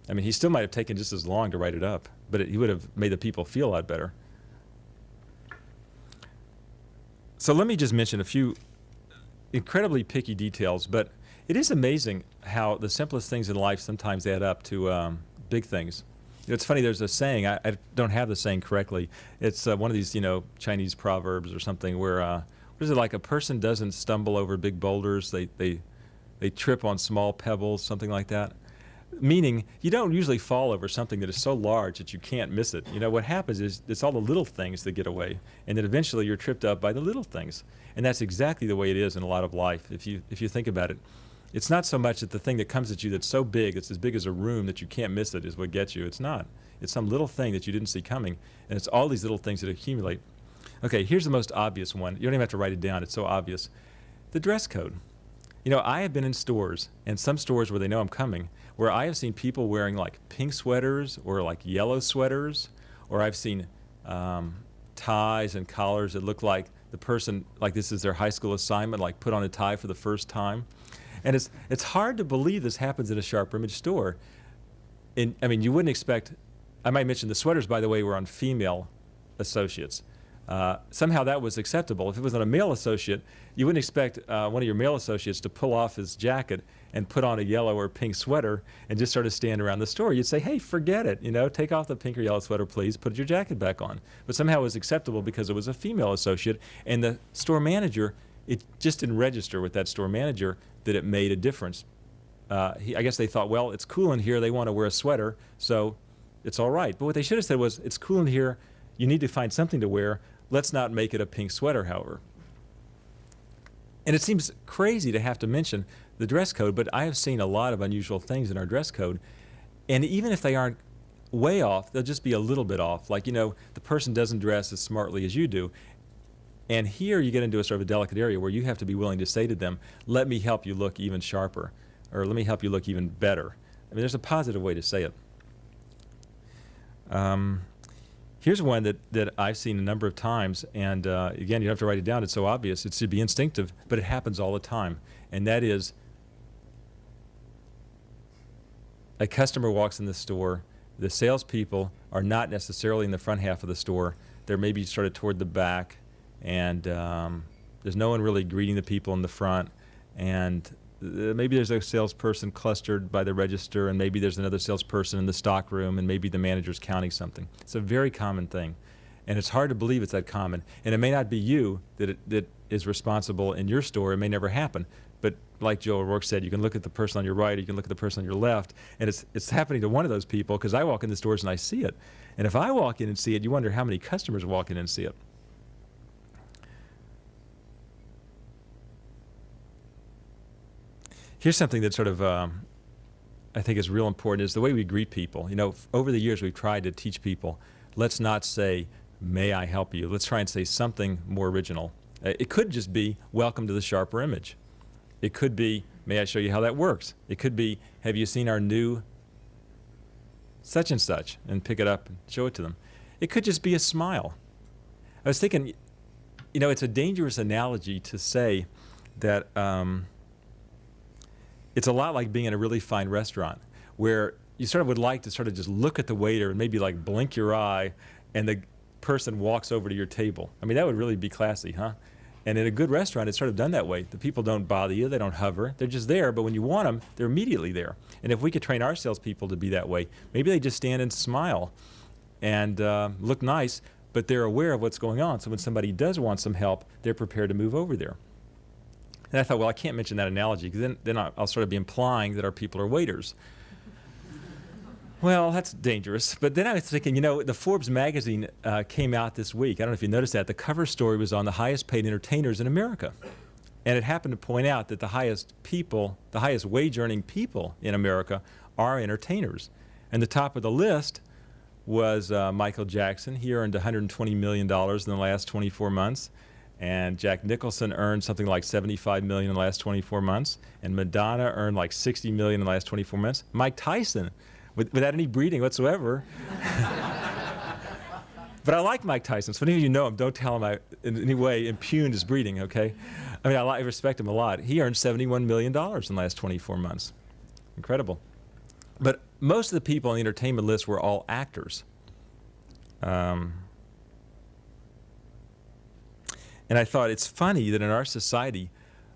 I mean, he still might have taken just as long to write it up, but he would have made the people feel a lot better. So let me just mention a few incredibly picky details, but it is amazing how the simplest things in life sometimes add up to big things. You know, it's funny, there's a saying, I don't have the saying correctly. It's one of these, you know, Chinese proverbs or something where, what is it, like a person doesn't stumble over big boulders, they trip on small pebbles, something like that. Meaning, you don't usually fall over something that is so large that you can't miss it. You know, what happens is it's all the little things that get away, and then eventually you're tripped up by the little things. And that's exactly the way it is in a lot of life, if you think about it. It's not so much that the thing that comes at you that's so big, it's as big as a room that you can't miss it is what gets you. It's not. It's some little thing that you didn't see coming, and it's all these little things that accumulate. Okay, here's the most obvious one. You don't even have to write it down. It's so obvious. The dress code. You know, I have been in stores, and some stores where they know I'm coming, where I have seen people wearing like pink sweaters or like yellow sweaters, or I've seen ties and collars that look like the person, like this is their high school assignment, like put on a tie for the first time. And it's hard to believe this happens in a Sharper Image store. I mean, you wouldn't expect, I might mention the sweaters, by the way, were on female associates. Somehow that was acceptable. If it was on a male associate, you wouldn't expect one of your male associates to pull off his jacket and put on a yellow or pink sweater and just sort of stand around the store. You'd say, hey, forget it, you know, take off the pink or yellow sweater, please, put your jacket back on. But somehow it was acceptable because it was a female associate, and the store manager, it just didn't register with that store manager that it made a difference. I guess they thought, well, it's cool in here, they want to wear a sweater, so it's all right. But what they should have said was, it's cool in here, you need to find something to wear, let's not make it a pink sweater, however. And it seems crazy to have to mention the dress code, but I have seen a lot of unusual things in our dress code. And even if they aren't way off, they'll just be a little bit off. Like, you know, the person doesn't dress as smartly as you do. And here you get into a sort of a delicate area where you have to be willing to say to them, let me help you look even sharper, or let me help you look even better. I mean, there's a positive way to say it. Here's one that I've seen a number of times, and again, you don't have to write it down, it's so obvious, it should be instinctive, but it happens all the time. And that is, a customer walks in the store, the salespeople are not necessarily in the front half of the store, they're maybe sort of toward the back, and there's no one really greeting the people in the front, and maybe there's a salesperson clustered by the register, and maybe there's another salesperson in the stock room, and maybe the manager's counting something. It's a very common thing, and it's hard to believe it's that common. And it may not be you that is responsible in your store. It may never happen. But like Joe O'Rourke said, you can look at the person on your right, or you can look at the person on your left, and it's happening to one of those people, because I walk in the stores and I see it. And if I walk in and see it, you wonder how many customers walk in and see it. Here's something that sort of I think is real important, is the way we greet people. You know, over the years we've tried to teach people, let's not say, may I help you? Let's try and say something more original. It could just be, welcome to the Sharper Image. It could be, may I show you how that works? It could be, have you seen our new such and such? And pick it up and show it to them. It could just be a smile. I was thinking, you know, it's a dangerous analogy to say that it's a lot like being in a really fine restaurant where you sort of would like to sort of just look at the waiter and maybe like blink your eye and the person walks over to your table. I mean, that would really be classy, huh? And in a good restaurant, it's sort of done that way. The people don't bother you. They don't hover. They're just there. But when you want them, they're immediately there. And if we could train our salespeople to be that way, maybe they just stand and smile and look nice, but they're aware of what's going on. So when somebody does want some help, they're prepared to move over there. And I thought, well, I can't mention that analogy because then I'll sort of be implying that our people are waiters. Well, that's dangerous. But then I was thinking, the Forbes magazine came out this week. I don't know if you noticed that. The cover story was on the highest paid entertainers in America. And it happened to point out that the highest wage earning people in America are entertainers. And the top of the list was Michael Jackson. He earned $120 million in the last 24 months. And Jack Nicholson earned something like $75 million in the last 24 months. And Madonna earned like $60 million in the last 24 months. Mike Tyson, without any breeding whatsoever. But I like Mike Tyson, so if any of you know him, don't tell him I in any way impugned his breeding, okay? I mean, I respect him a lot. He earned $71 million in the last 24 months. Incredible. But most of the people on the entertainment list were all actors. And I thought it's funny that in our society,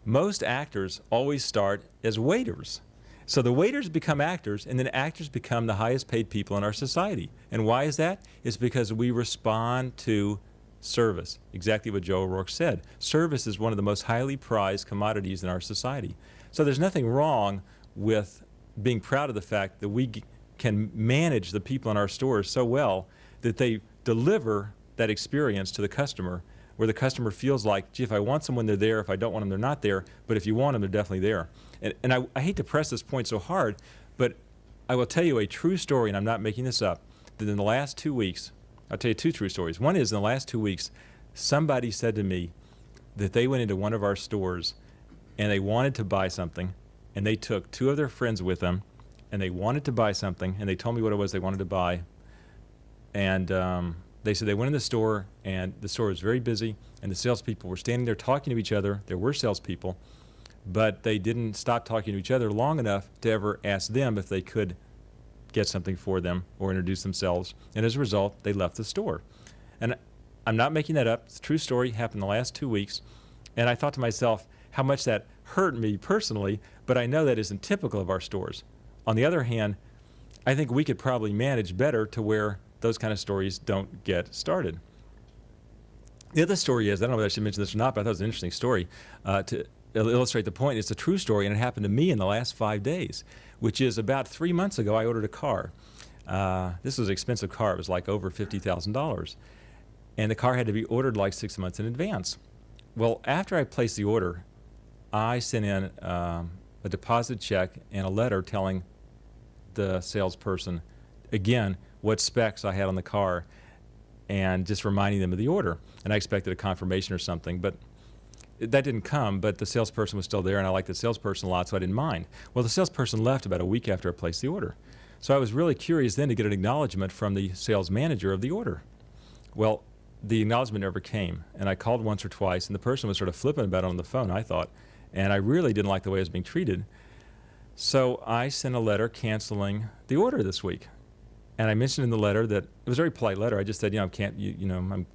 most actors always start as waiters. So the waiters become actors, and then actors become the highest paid people in our society. And why is that? It's because we respond to service, exactly what Joe O'Rourke said. Service is one of the most highly prized commodities in our society. So there's nothing wrong with being proud of the fact that we can manage the people in our stores so well that they deliver that experience to the customer, where the customer feels like, gee, if I want someone, they're there. If I don't want them, they're not there. But if you want them, they're definitely there. And I hate to press this point so hard, but I will tell you a true story, and I'm not making this up, that in the last 2 weeks, I'll tell you two true stories. One is in the last 2 weeks, somebody said to me that they went into one of our stores and they wanted to buy something, and they took two of their friends with them, and they wanted to buy something, and they told me what it was they wanted to buy. And they said they went in the store, and the store was very busy, and the salespeople were standing there talking to each other. There were salespeople, but they didn't stop talking to each other long enough to ever ask them if they could get something for them or introduce themselves. And as a result, they left the store. And I'm not making that up. It's a true story. Happened the last 2 weeks. And I thought to myself how much that hurt me personally, but I know that isn't typical of our stores. On the other hand, I think we could probably manage better to where those kind of stories don't get started. The other story is, I don't know whether I should mention this or not, but I thought it was an interesting story to illustrate the point. It's a true story, and it happened to me in the last 5 days, which is about 3 months ago, I ordered a car. This was an expensive car. It was like over $50,000. And the car had to be ordered like 6 months in advance. Well, after I placed the order, I sent in a deposit check and a letter telling the salesperson, again, what specs I had on the car, and just reminding them of the order. And I expected a confirmation or something, but that didn't come. But the salesperson was still there, and I liked the salesperson a lot, so I didn't mind. Well, the salesperson left about a week after I placed the order. So I was really curious then to get an acknowledgement from the sales manager of the order. Well, the acknowledgement never came, and I called once or twice, and the person was sort of flippant about it on the phone, I thought, and I really didn't like the way I was being treated. So I sent a letter canceling the order this week. And I mentioned in the letter that, it was a very polite letter. I just said, I'm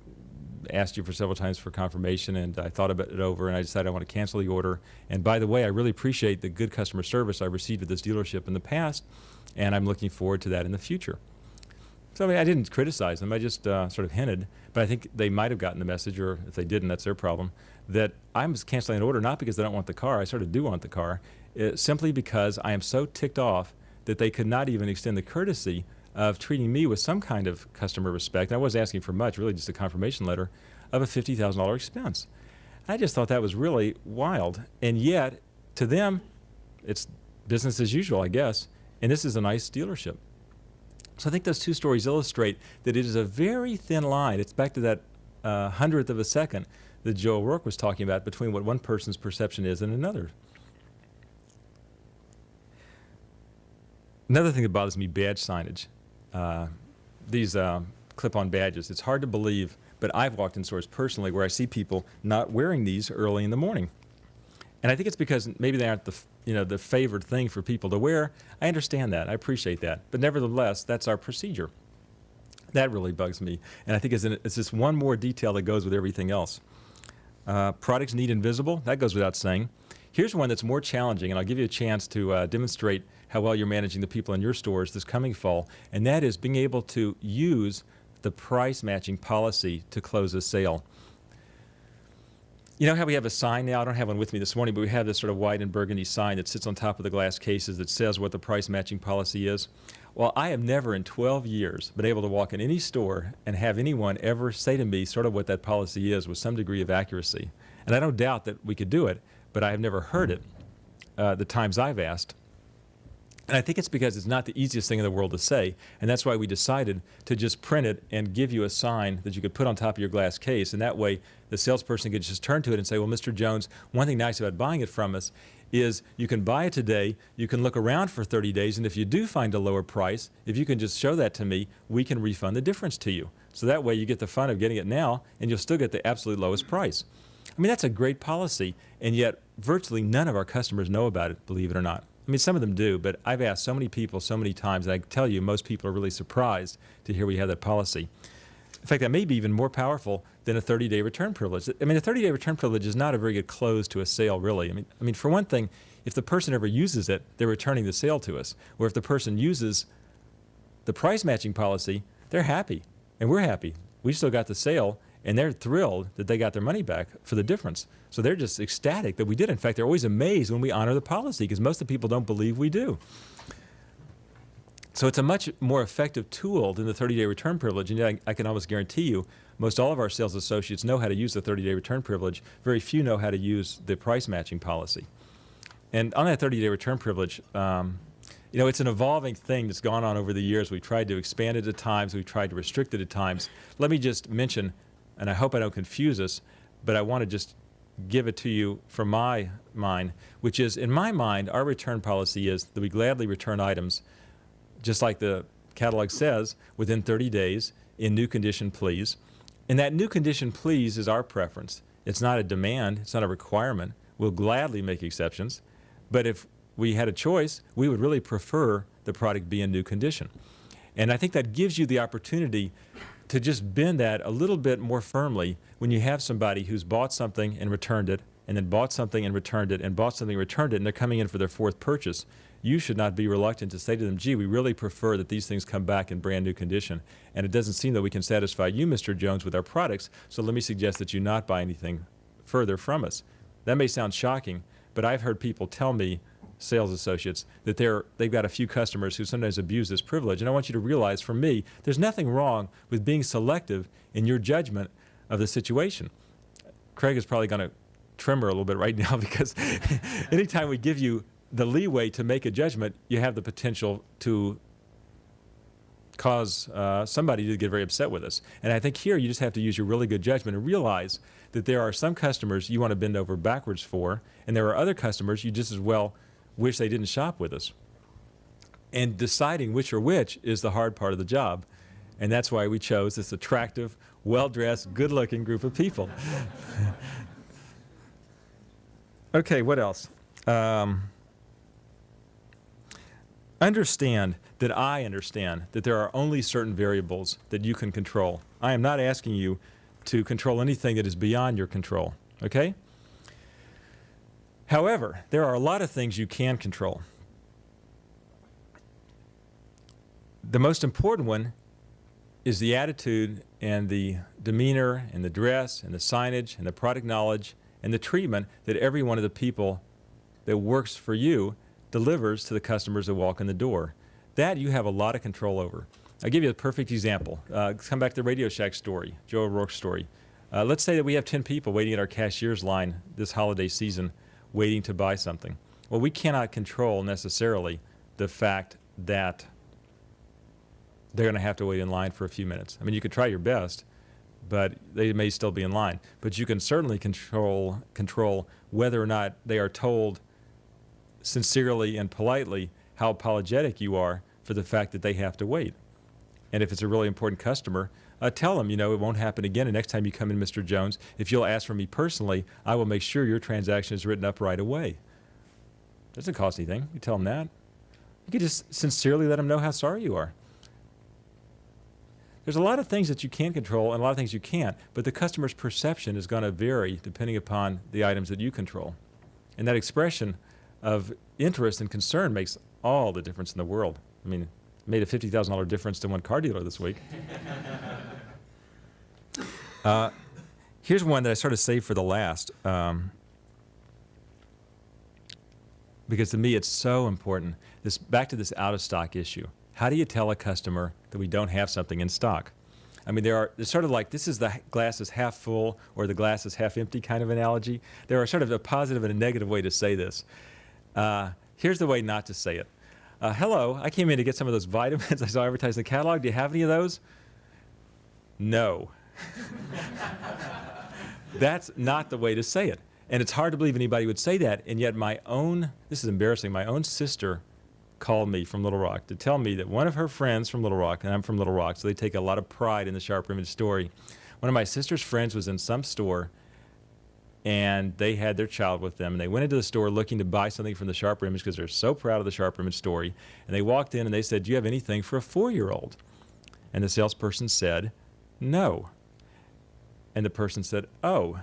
asked you for several times for confirmation, and I thought about it over, and I decided I want to cancel the order. And by the way, I really appreciate the good customer service I received at this dealership in the past, and I'm looking forward to that in the future. So I didn't criticize them. I just sort of hinted, but I think they might have gotten the message, or if they didn't, that's their problem, that I'm canceling an order not because I don't want the car. I sort of do want the car, simply because I am so ticked off that they could not even extend the courtesy of treating me with some kind of customer respect. I wasn't asking for much, really just a confirmation letter of a $50,000 expense. I just thought that was really wild. And yet, to them, it's business as usual, I guess. And this is a nice dealership. So I think those two stories illustrate that it is a very thin line. It's back to that hundredth of a second that Joe O'Rourke was talking about between what one person's perception is and another. Another thing that bothers me, badge signage. These clip-on badges. It's hard to believe, but I've walked in stores personally where I see people not wearing these early in the morning. And I think it's because maybe they aren't the favored thing for people to wear. I understand that. I appreciate that. But nevertheless, that's our procedure. That really bugs me. And I think it's just one more detail that goes with everything else. Products neat and visible, that goes without saying. Here's one that's more challenging, and I'll give you a chance to demonstrate how well you're managing the people in your stores this coming fall, and that is being able to use the price matching policy to close a sale. You know how we have a sign now? I don't have one with me this morning, but we have this sort of white and burgundy sign that sits on top of the glass cases that says what the price matching policy is. Well, I have never in 12 years been able to walk in any store and have anyone ever say to me sort of what that policy is with some degree of accuracy. And I don't doubt that we could do it, but I have never heard it the times I've asked. And I think it's because it's not the easiest thing in the world to say, and that's why we decided to just print it and give you a sign that you could put on top of your glass case, and that way the salesperson could just turn to it and say, well, Mr. Jones, one thing nice about buying it from us is you can buy it today, you can look around for 30 days, and if you do find a lower price, if you can just show that to me, we can refund the difference to you. So that way you get the fun of getting it now, and you'll still get the absolute lowest price. I mean, that's a great policy, and yet virtually none of our customers know about it, believe it or not. I mean, some of them do, but I've asked so many people so many times, and I tell you, most people are really surprised to hear we have that policy. In fact, that may be even more powerful than a 30-day return privilege. I mean, a 30-day return privilege is not a very good close to a sale, really. I mean, for one thing, if the person ever uses it, they're returning the sale to us. Or if the person uses the price matching policy, they're happy, and we're happy. We still got the sale, and they're thrilled that they got their money back for the difference. So they're just ecstatic that we did. In fact, they're always amazed when we honor the policy because most of the people don't believe we do. So it's a much more effective tool than the 30-day return privilege. And I can almost guarantee you most all of our sales associates know how to use the 30-day return privilege. Very few know how to use the price matching policy. And on that 30-day return privilege, you know, it's an evolving thing that's gone on over the years. We've tried to expand it at times. We've tried to restrict it at times. Let me just mention, and I hope I don't confuse us, but I want to just give it to you from my mind, which is, in my mind, our return policy is that we gladly return items, just like the catalog says, within 30 days in new condition, please. And that new condition, please, is our preference. It's not a demand. It's not a requirement. We'll gladly make exceptions. But if we had a choice, we would really prefer the product be in new condition. And I think that gives you the opportunity to just bend that a little bit more firmly when you have somebody who's bought something and returned it, and then bought something and returned it, and bought something and returned it, and they're coming in for their fourth purchase. You should not be reluctant to say to them, gee, we really prefer that these things come back in brand new condition, and it doesn't seem that we can satisfy you, Mr. Jones, with our products, so let me suggest that you not buy anything further from us. That may sound shocking, but I've heard people tell me, sales associates, that they've got a few customers who sometimes abuse this privilege. And I want you to realize, for me, there's nothing wrong with being selective in your judgment of the situation. Craig is probably going to tremor a little bit right now because anytime we give you the leeway to make a judgment, you have the potential to cause somebody to get very upset with us. And I think here you just have to use your really good judgment and realize that there are some customers you want to bend over backwards for, and there are other customers you just as well wish they didn't shop with us. And deciding which or which is the hard part of the job. And that's why we chose this attractive, well-dressed, good-looking group of people. Okay, what else? Understand that I understand that there are only certain variables that you can control. I am not asking you to control anything that is beyond your control, okay? However, there are a lot of things you can control. The most important one is the attitude and the demeanor and the dress and the signage and the product knowledge and the treatment that every one of the people that works for you delivers to the customers that walk in the door. That you have a lot of control over. I'll give you a perfect example. Come back to the Radio Shack story, Joe O'Rourke's story. Let's say that we have 10 people waiting at our cashier's line this holiday season waiting to buy something. Well, we cannot control necessarily the fact that they're going to have to wait in line for a few minutes. I mean, you could try your best, but they may still be in line. But you can certainly control whether or not they are told sincerely and politely how apologetic you are for the fact that they have to wait. And if it's a really important customer, tell them, you know, it won't happen again. And next time you come in, Mr. Jones, if you'll ask for me personally, I will make sure your transaction is written up right away. Doesn't cost anything. You tell them that. You can just sincerely let them know how sorry you are. there's a lot of things that you can control and a lot of things you can't, but the customer's perception is going to vary depending upon the items that you control. And that expression of interest and concern makes all the difference in the world. I mean, it made a $50,000 difference to one car dealer this week. Here's one that I sort of saved for the last, because to me it's so important. Back to this out-of-stock issue. How do you tell a customer that we don't have something in stock? I mean, there's sort of like, this is the glass is half full or the glass is half empty kind of analogy. There are sort of a positive and a negative way to say this. Here's the way not to say it. Hello, I came in to get some of those vitamins I saw advertised in the catalog. Do you have any of those? No. That's not the way to say it. And it's hard to believe anybody would say that. And yet this is embarrassing, my own sister called me from Little Rock to tell me that one of her friends from Little Rock, and I'm from Little Rock, so they take a lot of pride in the Sharp Image story. One of my sister's friends was in some store, and they had their child with them, and they went into the store looking to buy something from the Sharp Image because they're so proud of the Sharp Image story. And they walked in and they said, "Do you have anything for a 4-year-old?" And the salesperson said, "No." And the person said, "Oh."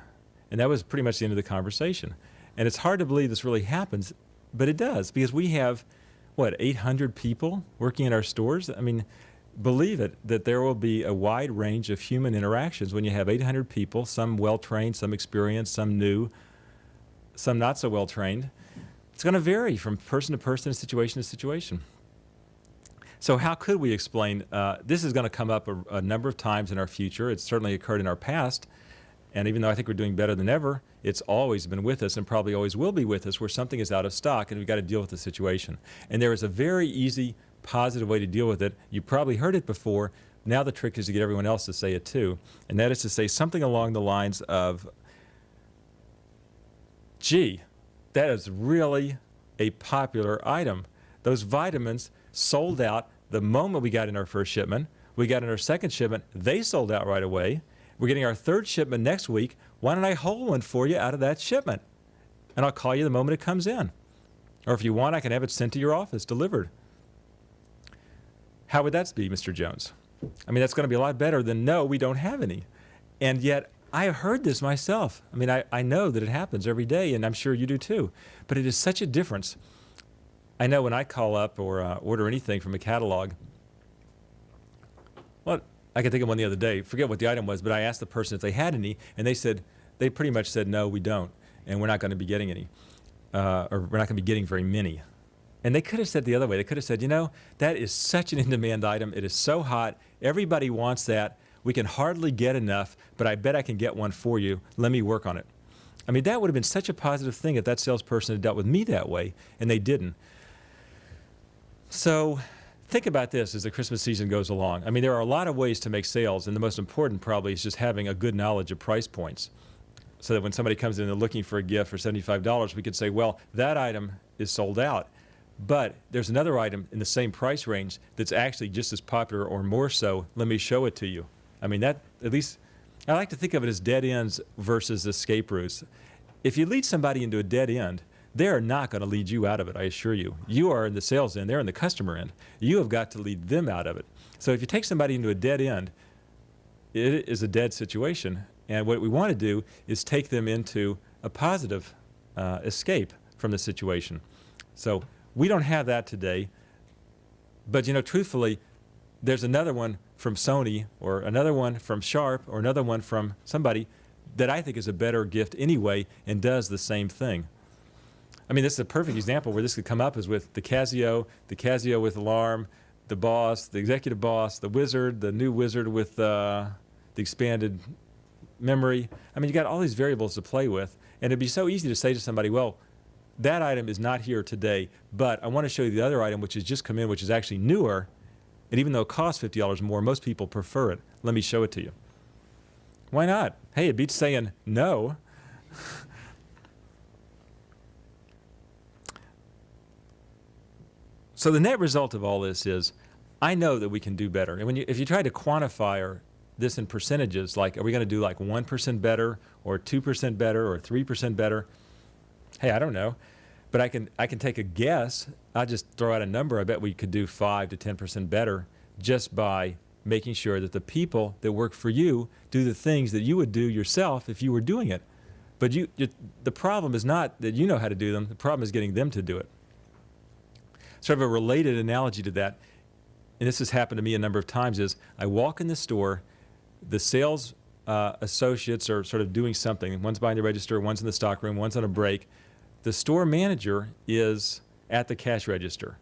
And that was pretty much the end of the conversation. And it's hard to believe this really happens, but it does, because we have 800 people working in our stores? I mean, believe it, that there will be a wide range of human interactions when you have 800 people, some well-trained, some experienced, some new, some not so well-trained. It's going to vary from person to person, situation to situation. So how could we explain, this is going to come up a number of times in our future. It's certainly occurred in our past. And even though I think we're doing better than ever, it's always been with us and probably always will be with us, where something is out of stock and we've got to deal with the situation. And there is a very easy, positive way to deal with it. You probably heard it before. Now the trick is to get everyone else to say it too. And that is to say something along the lines of, "Gee, that is really a popular item. Those vitamins sold out the moment we got in our first shipment. We got in our second shipment, they sold out right away. We're getting our third shipment next week. Why don't I hold one for you out of that shipment? And I'll call you the moment it comes in. Or if you want, I can have it sent to your office, delivered." How would that be, Mr. Jones? I mean, that's going to be a lot better than, "No, we don't have any." And yet, I have heard this myself. I mean, I know that it happens every day, and I'm sure you do too. But it is such a difference. I know when I call up or order anything from a catalog, I could think of one the other day, forget what the item was, but I asked the person if they had any, and they pretty much said, "No, we don't, and we're not going to be getting any, or we're not going to be getting very many." And they could have said the other way. They could have said, "That is such an in-demand item. It is so hot. Everybody wants that. We can hardly get enough, but I bet I can get one for you. Let me work on it." I mean, that would have been such a positive thing if that salesperson had dealt with me that way, and they didn't. So think about this as the Christmas season goes along. I mean, there are a lot of ways to make sales, and the most important probably is just having a good knowledge of price points, so that when somebody comes in and they're looking for a gift for $75, we could say, "Well, that item is sold out, but there's another item in the same price range that's actually just as popular or more so. Let me show it to you." I mean, that, at least, I like to think of it as dead ends versus escape routes. If you lead somebody into a dead end, they're not going to lead you out of it, I assure you. You are in the sales end, they're in the customer end. You have got to lead them out of it. So if you take somebody into a dead end, it is a dead situation. And what we want to do is take them into a positive escape from the situation. So we don't have that today. But, truthfully, there's another one from Sony or another one from Sharp or another one from somebody that I think is a better gift anyway and does the same thing. I mean, this is a perfect example where this could come up is with the Casio with Alarm, the Boss, the Executive Boss, the Wizard, the new Wizard with the expanded memory. I mean, you got all these variables to play with, and it'd be so easy to say to somebody, "Well, that item is not here today, but I want to show you the other item which has just come in, which is actually newer, and even though it costs $50 more, most people prefer it. Let me show it to you." Why not? Hey, it beats saying no. So the net result of all this is, I know that we can do better. And if you try to quantify this in percentages, like, are we going to do like 1% better, or 2% better, or 3% better? Hey, I don't know. But I can take a guess. I'll just throw out a number. I bet we could do 5 to 10% better just by making sure that the people that work for you do the things that you would do yourself if you were doing it. But the problem is not that you know how to do them. The problem is getting them to do it. Sort of a related analogy to that, and this has happened to me a number of times, is I walk in the store, the sales associates are sort of doing something. One's behind the register, one's in the stock room, one's on a break. The store manager is at the cash register,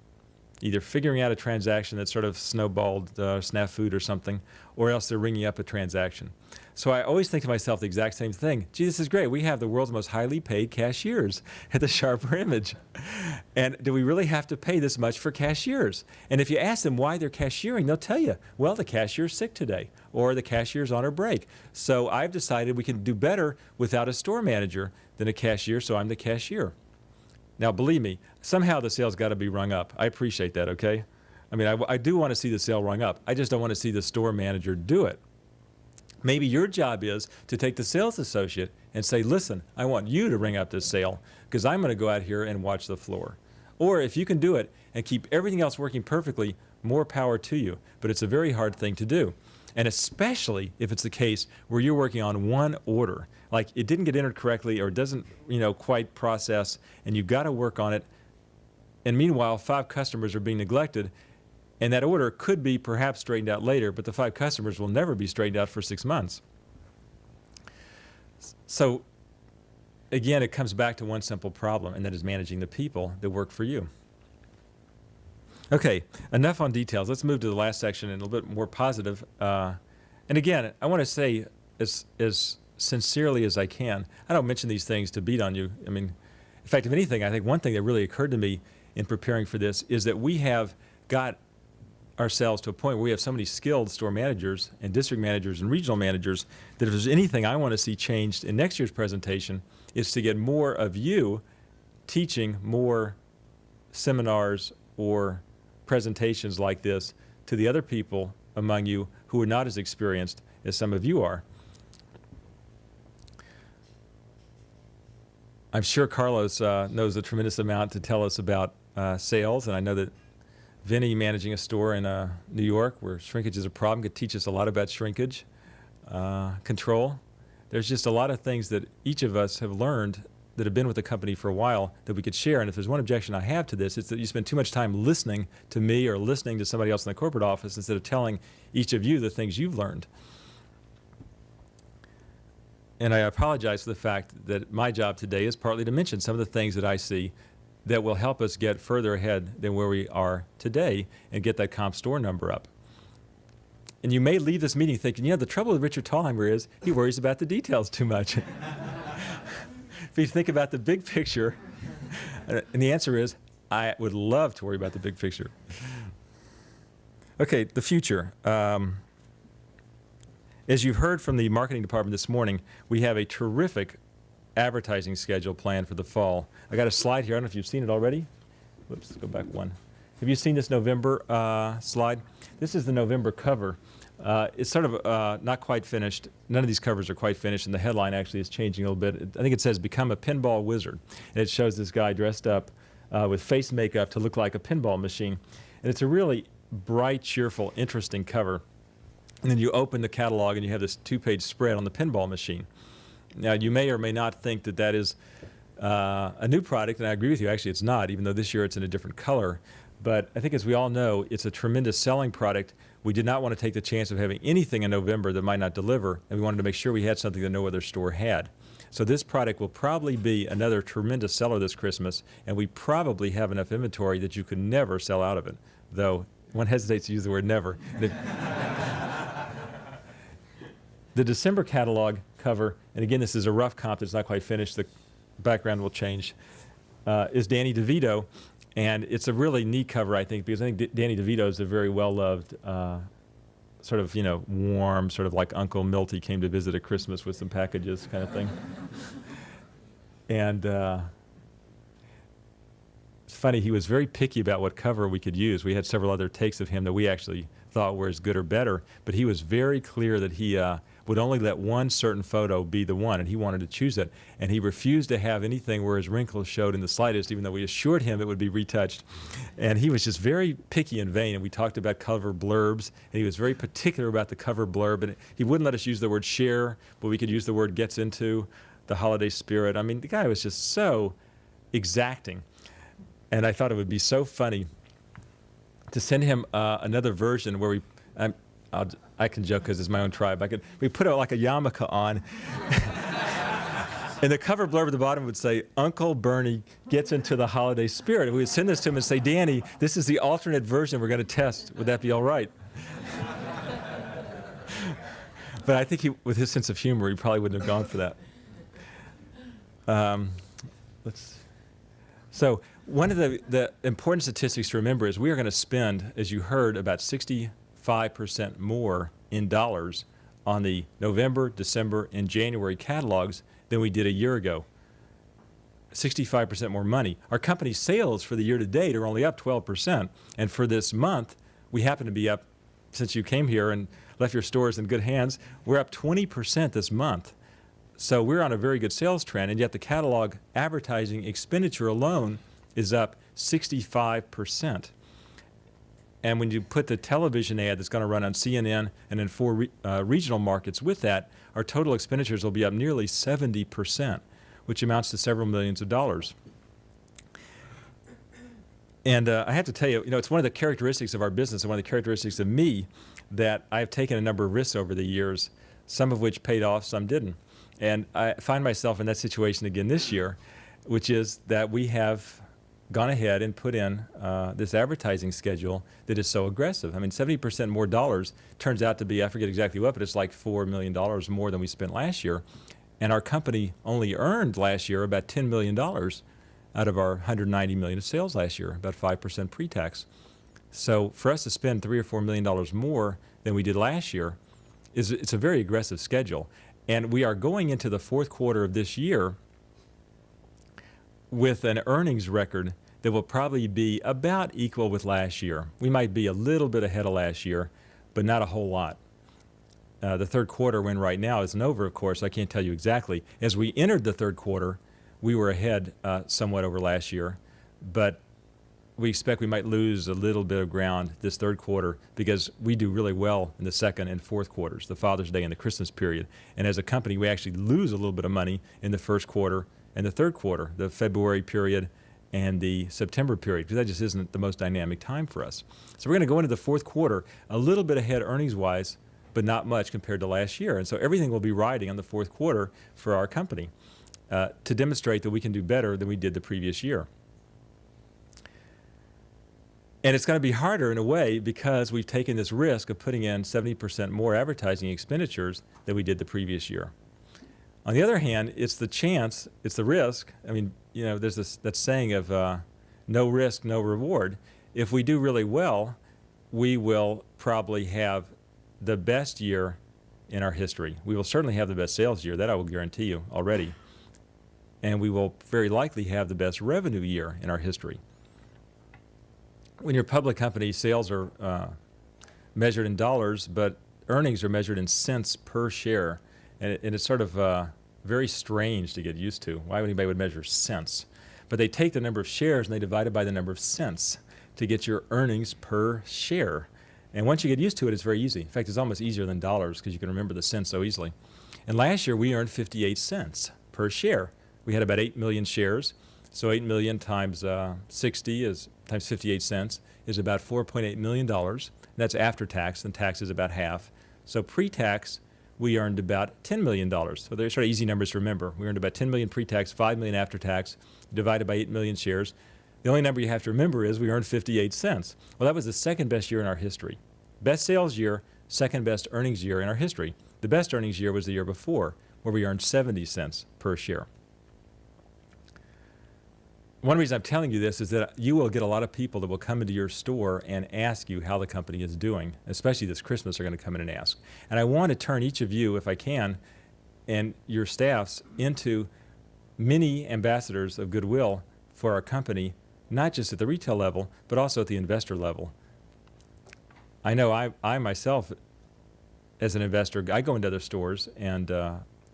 either figuring out a transaction that sort of snowballed, snafu'd or something, or else they're ringing up a transaction. So I always think to myself the exact same thing. Gee, this is great. We have the world's most highly paid cashiers at the SHRP Image. And do we really have to pay this much for cashiers? And if you ask them why they're cashiering, they'll tell you, well, the cashier's sick today, or the cashier's on her break. So I've decided we can do better without a store manager than a cashier, so I'm the cashier. Now, believe me, somehow the sale's got to be rung up. I appreciate that, okay? I mean, I do want to see the sale rung up. I just don't want to see the store manager do it. Maybe your job is to take the sales associate and say, listen, I want you to ring up this sale because I'm going to go out here and watch the floor. Or if you can do it and keep everything else working perfectly, more power to you. But it's a very hard thing to do. And especially if it's the case where you're working on one order, like it didn't get entered correctly or it doesn't, quite process, and you've got to work on it. And meanwhile, 5 customers are being neglected, and that order could be perhaps straightened out later, but the 5 customers will never be straightened out for 6 months. So again, it comes back to one simple problem, and that is managing the people that work for you. Okay, enough on details. Let's move to the last section and a little bit more positive. And again, I want to say as sincerely as I can, I don't mention these things to beat on you. I mean, in fact, if anything, I think one thing that really occurred to me in preparing for this is that we have got ourselves to a point where we have so many skilled store managers and district managers and regional managers that if there's anything I want to see changed in next year's presentation is to get more of you teaching more seminars or presentations like this to the other people among you who are not as experienced as some of you are. I'm sure Carlos knows a tremendous amount to tell us about sales, and I know that Vinny, managing a store in New York where shrinkage is a problem, could teach us a lot about shrinkage control. There's just a lot of things that each of us have learned that have been with the company for a while that we could share. And if there's one objection I have to this, it's that you spend too much time listening to me or listening to somebody else in the corporate office instead of telling each of you the things you've learned. And I apologize for the fact that my job today is partly to mention some of the things that I see that will help us get further ahead than where we are today and get that comp store number up. And you may leave this meeting thinking, the trouble with Richard Thalheimer is he worries about the details too much. If you think about the big picture, and the answer is, I would love to worry about the big picture. Okay, the future. As you've heard from the marketing department this morning, we have a terrific advertising schedule planned for the fall. I got a slide here. I don't know if you've seen it already. Whoops, go back one. Have you seen this November slide? This is the November cover. It's sort of not quite finished. None of these covers are quite finished, and the headline actually is changing a little bit. I think it says, "Become a Pinball Wizard." And it shows this guy dressed up with face makeup to look like a pinball machine. And it's a really bright, cheerful, interesting cover. And then you open the catalog, and you have this 2-page spread on the pinball machine. Now, you may or may not think that that is a new product, and I agree with you. Actually, it's not, even though this year it's in a different color. But I think, as we all know, it's a tremendous selling product. We did not want to take the chance of having anything in November that might not deliver, and we wanted to make sure we had something that no other store had. So this product will probably be another tremendous seller this Christmas, and we probably have enough inventory that you could never sell out of it, though one hesitates to use the word never. The December catalog cover, and again, this is a rough comp that's not quite finished. The background will change, is Danny DeVito. And it's a really neat cover, I think, because I think Danny DeVito is a very well-loved, sort of, warm, sort of like Uncle Milty came to visit at Christmas with some packages kind of thing. And funny. He was very picky about what cover we could use. We had several other takes of him that we actually thought were as good or better, but he was very clear that he would only let one certain photo be the one, and he wanted to choose it. And he refused to have anything where his wrinkles showed in the slightest, even though we assured him it would be retouched. And he was just very picky and vain, and we talked about cover blurbs, and he was very particular about the cover blurb, and he wouldn't let us use the word share, but we could use the word gets into, the holiday spirit. I mean, the guy was just so exacting. And I thought it would be so funny to send him another version where I can joke because it's my own tribe. We put like a yarmulke on, and the cover blurb at the bottom would say, "Uncle Bernie gets into the holiday spirit." And we would send this to him and say, "Danny, this is the alternate version we're going to test. Would that be all right?" But I think with his sense of humor, he probably wouldn't have gone for that. So one of the important statistics to remember is we are going to spend, as you heard, about 65% more in dollars on the November, December, and January catalogs than we did a year ago. 65% more money. Our company sales for the year to date are only up 12%. And for this month, we happen to be up, since you came here and left your stores in good hands, we're up 20% this month. So we're on a very good sales trend, and yet the catalog advertising expenditure alone is up 65%. And when you put the television ad that's going to run on CNN and in 4 regional markets with that, our total expenditures will be up nearly 70%, which amounts to several millions of dollars. And I have to tell you, it's one of the characteristics of our business and one of the characteristics of me that I've taken a number of risks over the years, some of which paid off, some didn't. And I find myself in that situation again this year, which is that we have gone ahead and put in this advertising schedule that is so aggressive. I mean, 70% more dollars turns out to be, I forget exactly what, but it's like $4 million more than we spent last year. And our company only earned last year about $10 million out of our $190 million of sales last year, about 5% pre-tax. So for us to spend $3 or $4 million more than we did last year, it's a very aggressive schedule. And we are going into the fourth quarter of this year with an earnings record that will probably be about equal with last year. We might be a little bit ahead of last year, but not a whole lot. The third quarter, when right now isn't over, of course, I can't tell you exactly. As we entered the third quarter, we were ahead somewhat over last year, but we expect we might lose a little bit of ground this third quarter because we do really well in the second and fourth quarters, the Father's Day and the Christmas period. And as a company, we actually lose a little bit of money in the first quarter and the third quarter, the February period and the September period, because that just isn't the most dynamic time for us. So we're going to go into the fourth quarter a little bit ahead earnings-wise, but not much compared to last year. And so everything will be riding on the fourth quarter for our company to demonstrate that we can do better than we did the previous year. And it's going to be harder in a way because we've taken this risk of putting in 70% more advertising expenditures than we did the previous year. On the other hand, it's the risk. I mean, there's that saying of no risk, no reward. If we do really well, we will probably have the best year in our history. We will certainly have the best sales year, that I will guarantee you already. And we will very likely have the best revenue year in our history. When you're a public company, sales are measured in dollars, but earnings are measured in cents per share. And it's sort of very strange to get used to. Why anybody would measure cents? But they take the number of shares and they divide it by the number of cents to get your earnings per share. And once you get used to it, it's very easy. In fact, it's almost easier than dollars because you can remember the cents so easily. And last year, we earned 58 cents per share. We had about 8 million shares. So 8 million times 60 is times 58 cents is about $4.8 million. That's after tax, and tax is about half. So pre-tax, we earned about $10 million. So they're sort of easy numbers to remember. We earned about 10 million pre-tax, 5 million after tax, divided by 8 million shares. The only number you have to remember is we earned 58 cents. Well, that was the second best year in our history. Best sales year, second best earnings year in our history. The best earnings year was the year before, where we earned 70 cents per share. One reason I'm telling you this is that you will get a lot of people that will come into your store and ask you how the company is doing, especially this Christmas. They're going to come in and ask. And I want to turn each of you, if I can, and your staffs into mini ambassadors of goodwill for our company not just at the retail level, but also at the investor level. I know I myself, as an investor, I go into other stores and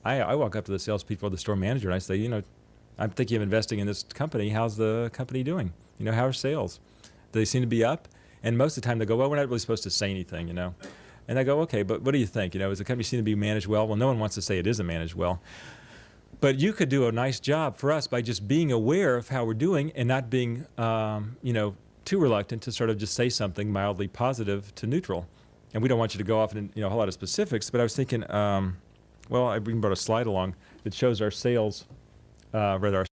I walk up to the salespeople or the store manager and I say, I'm thinking of investing in this company. How's the company doing? How are sales? Do they seem to be up? And most of the time they go, well, we're not really supposed to say anything, And I go, okay, but what do you think? Is the company seem to be managed well? Well, no one wants to say it isn't managed well. But you could do a nice job for us by just being aware of how we're doing and not being, too reluctant to sort of just say something mildly positive to neutral. And we don't want you to go off in a whole lot of specifics, but I was thinking, I even brought a slide along that shows our sales, rather our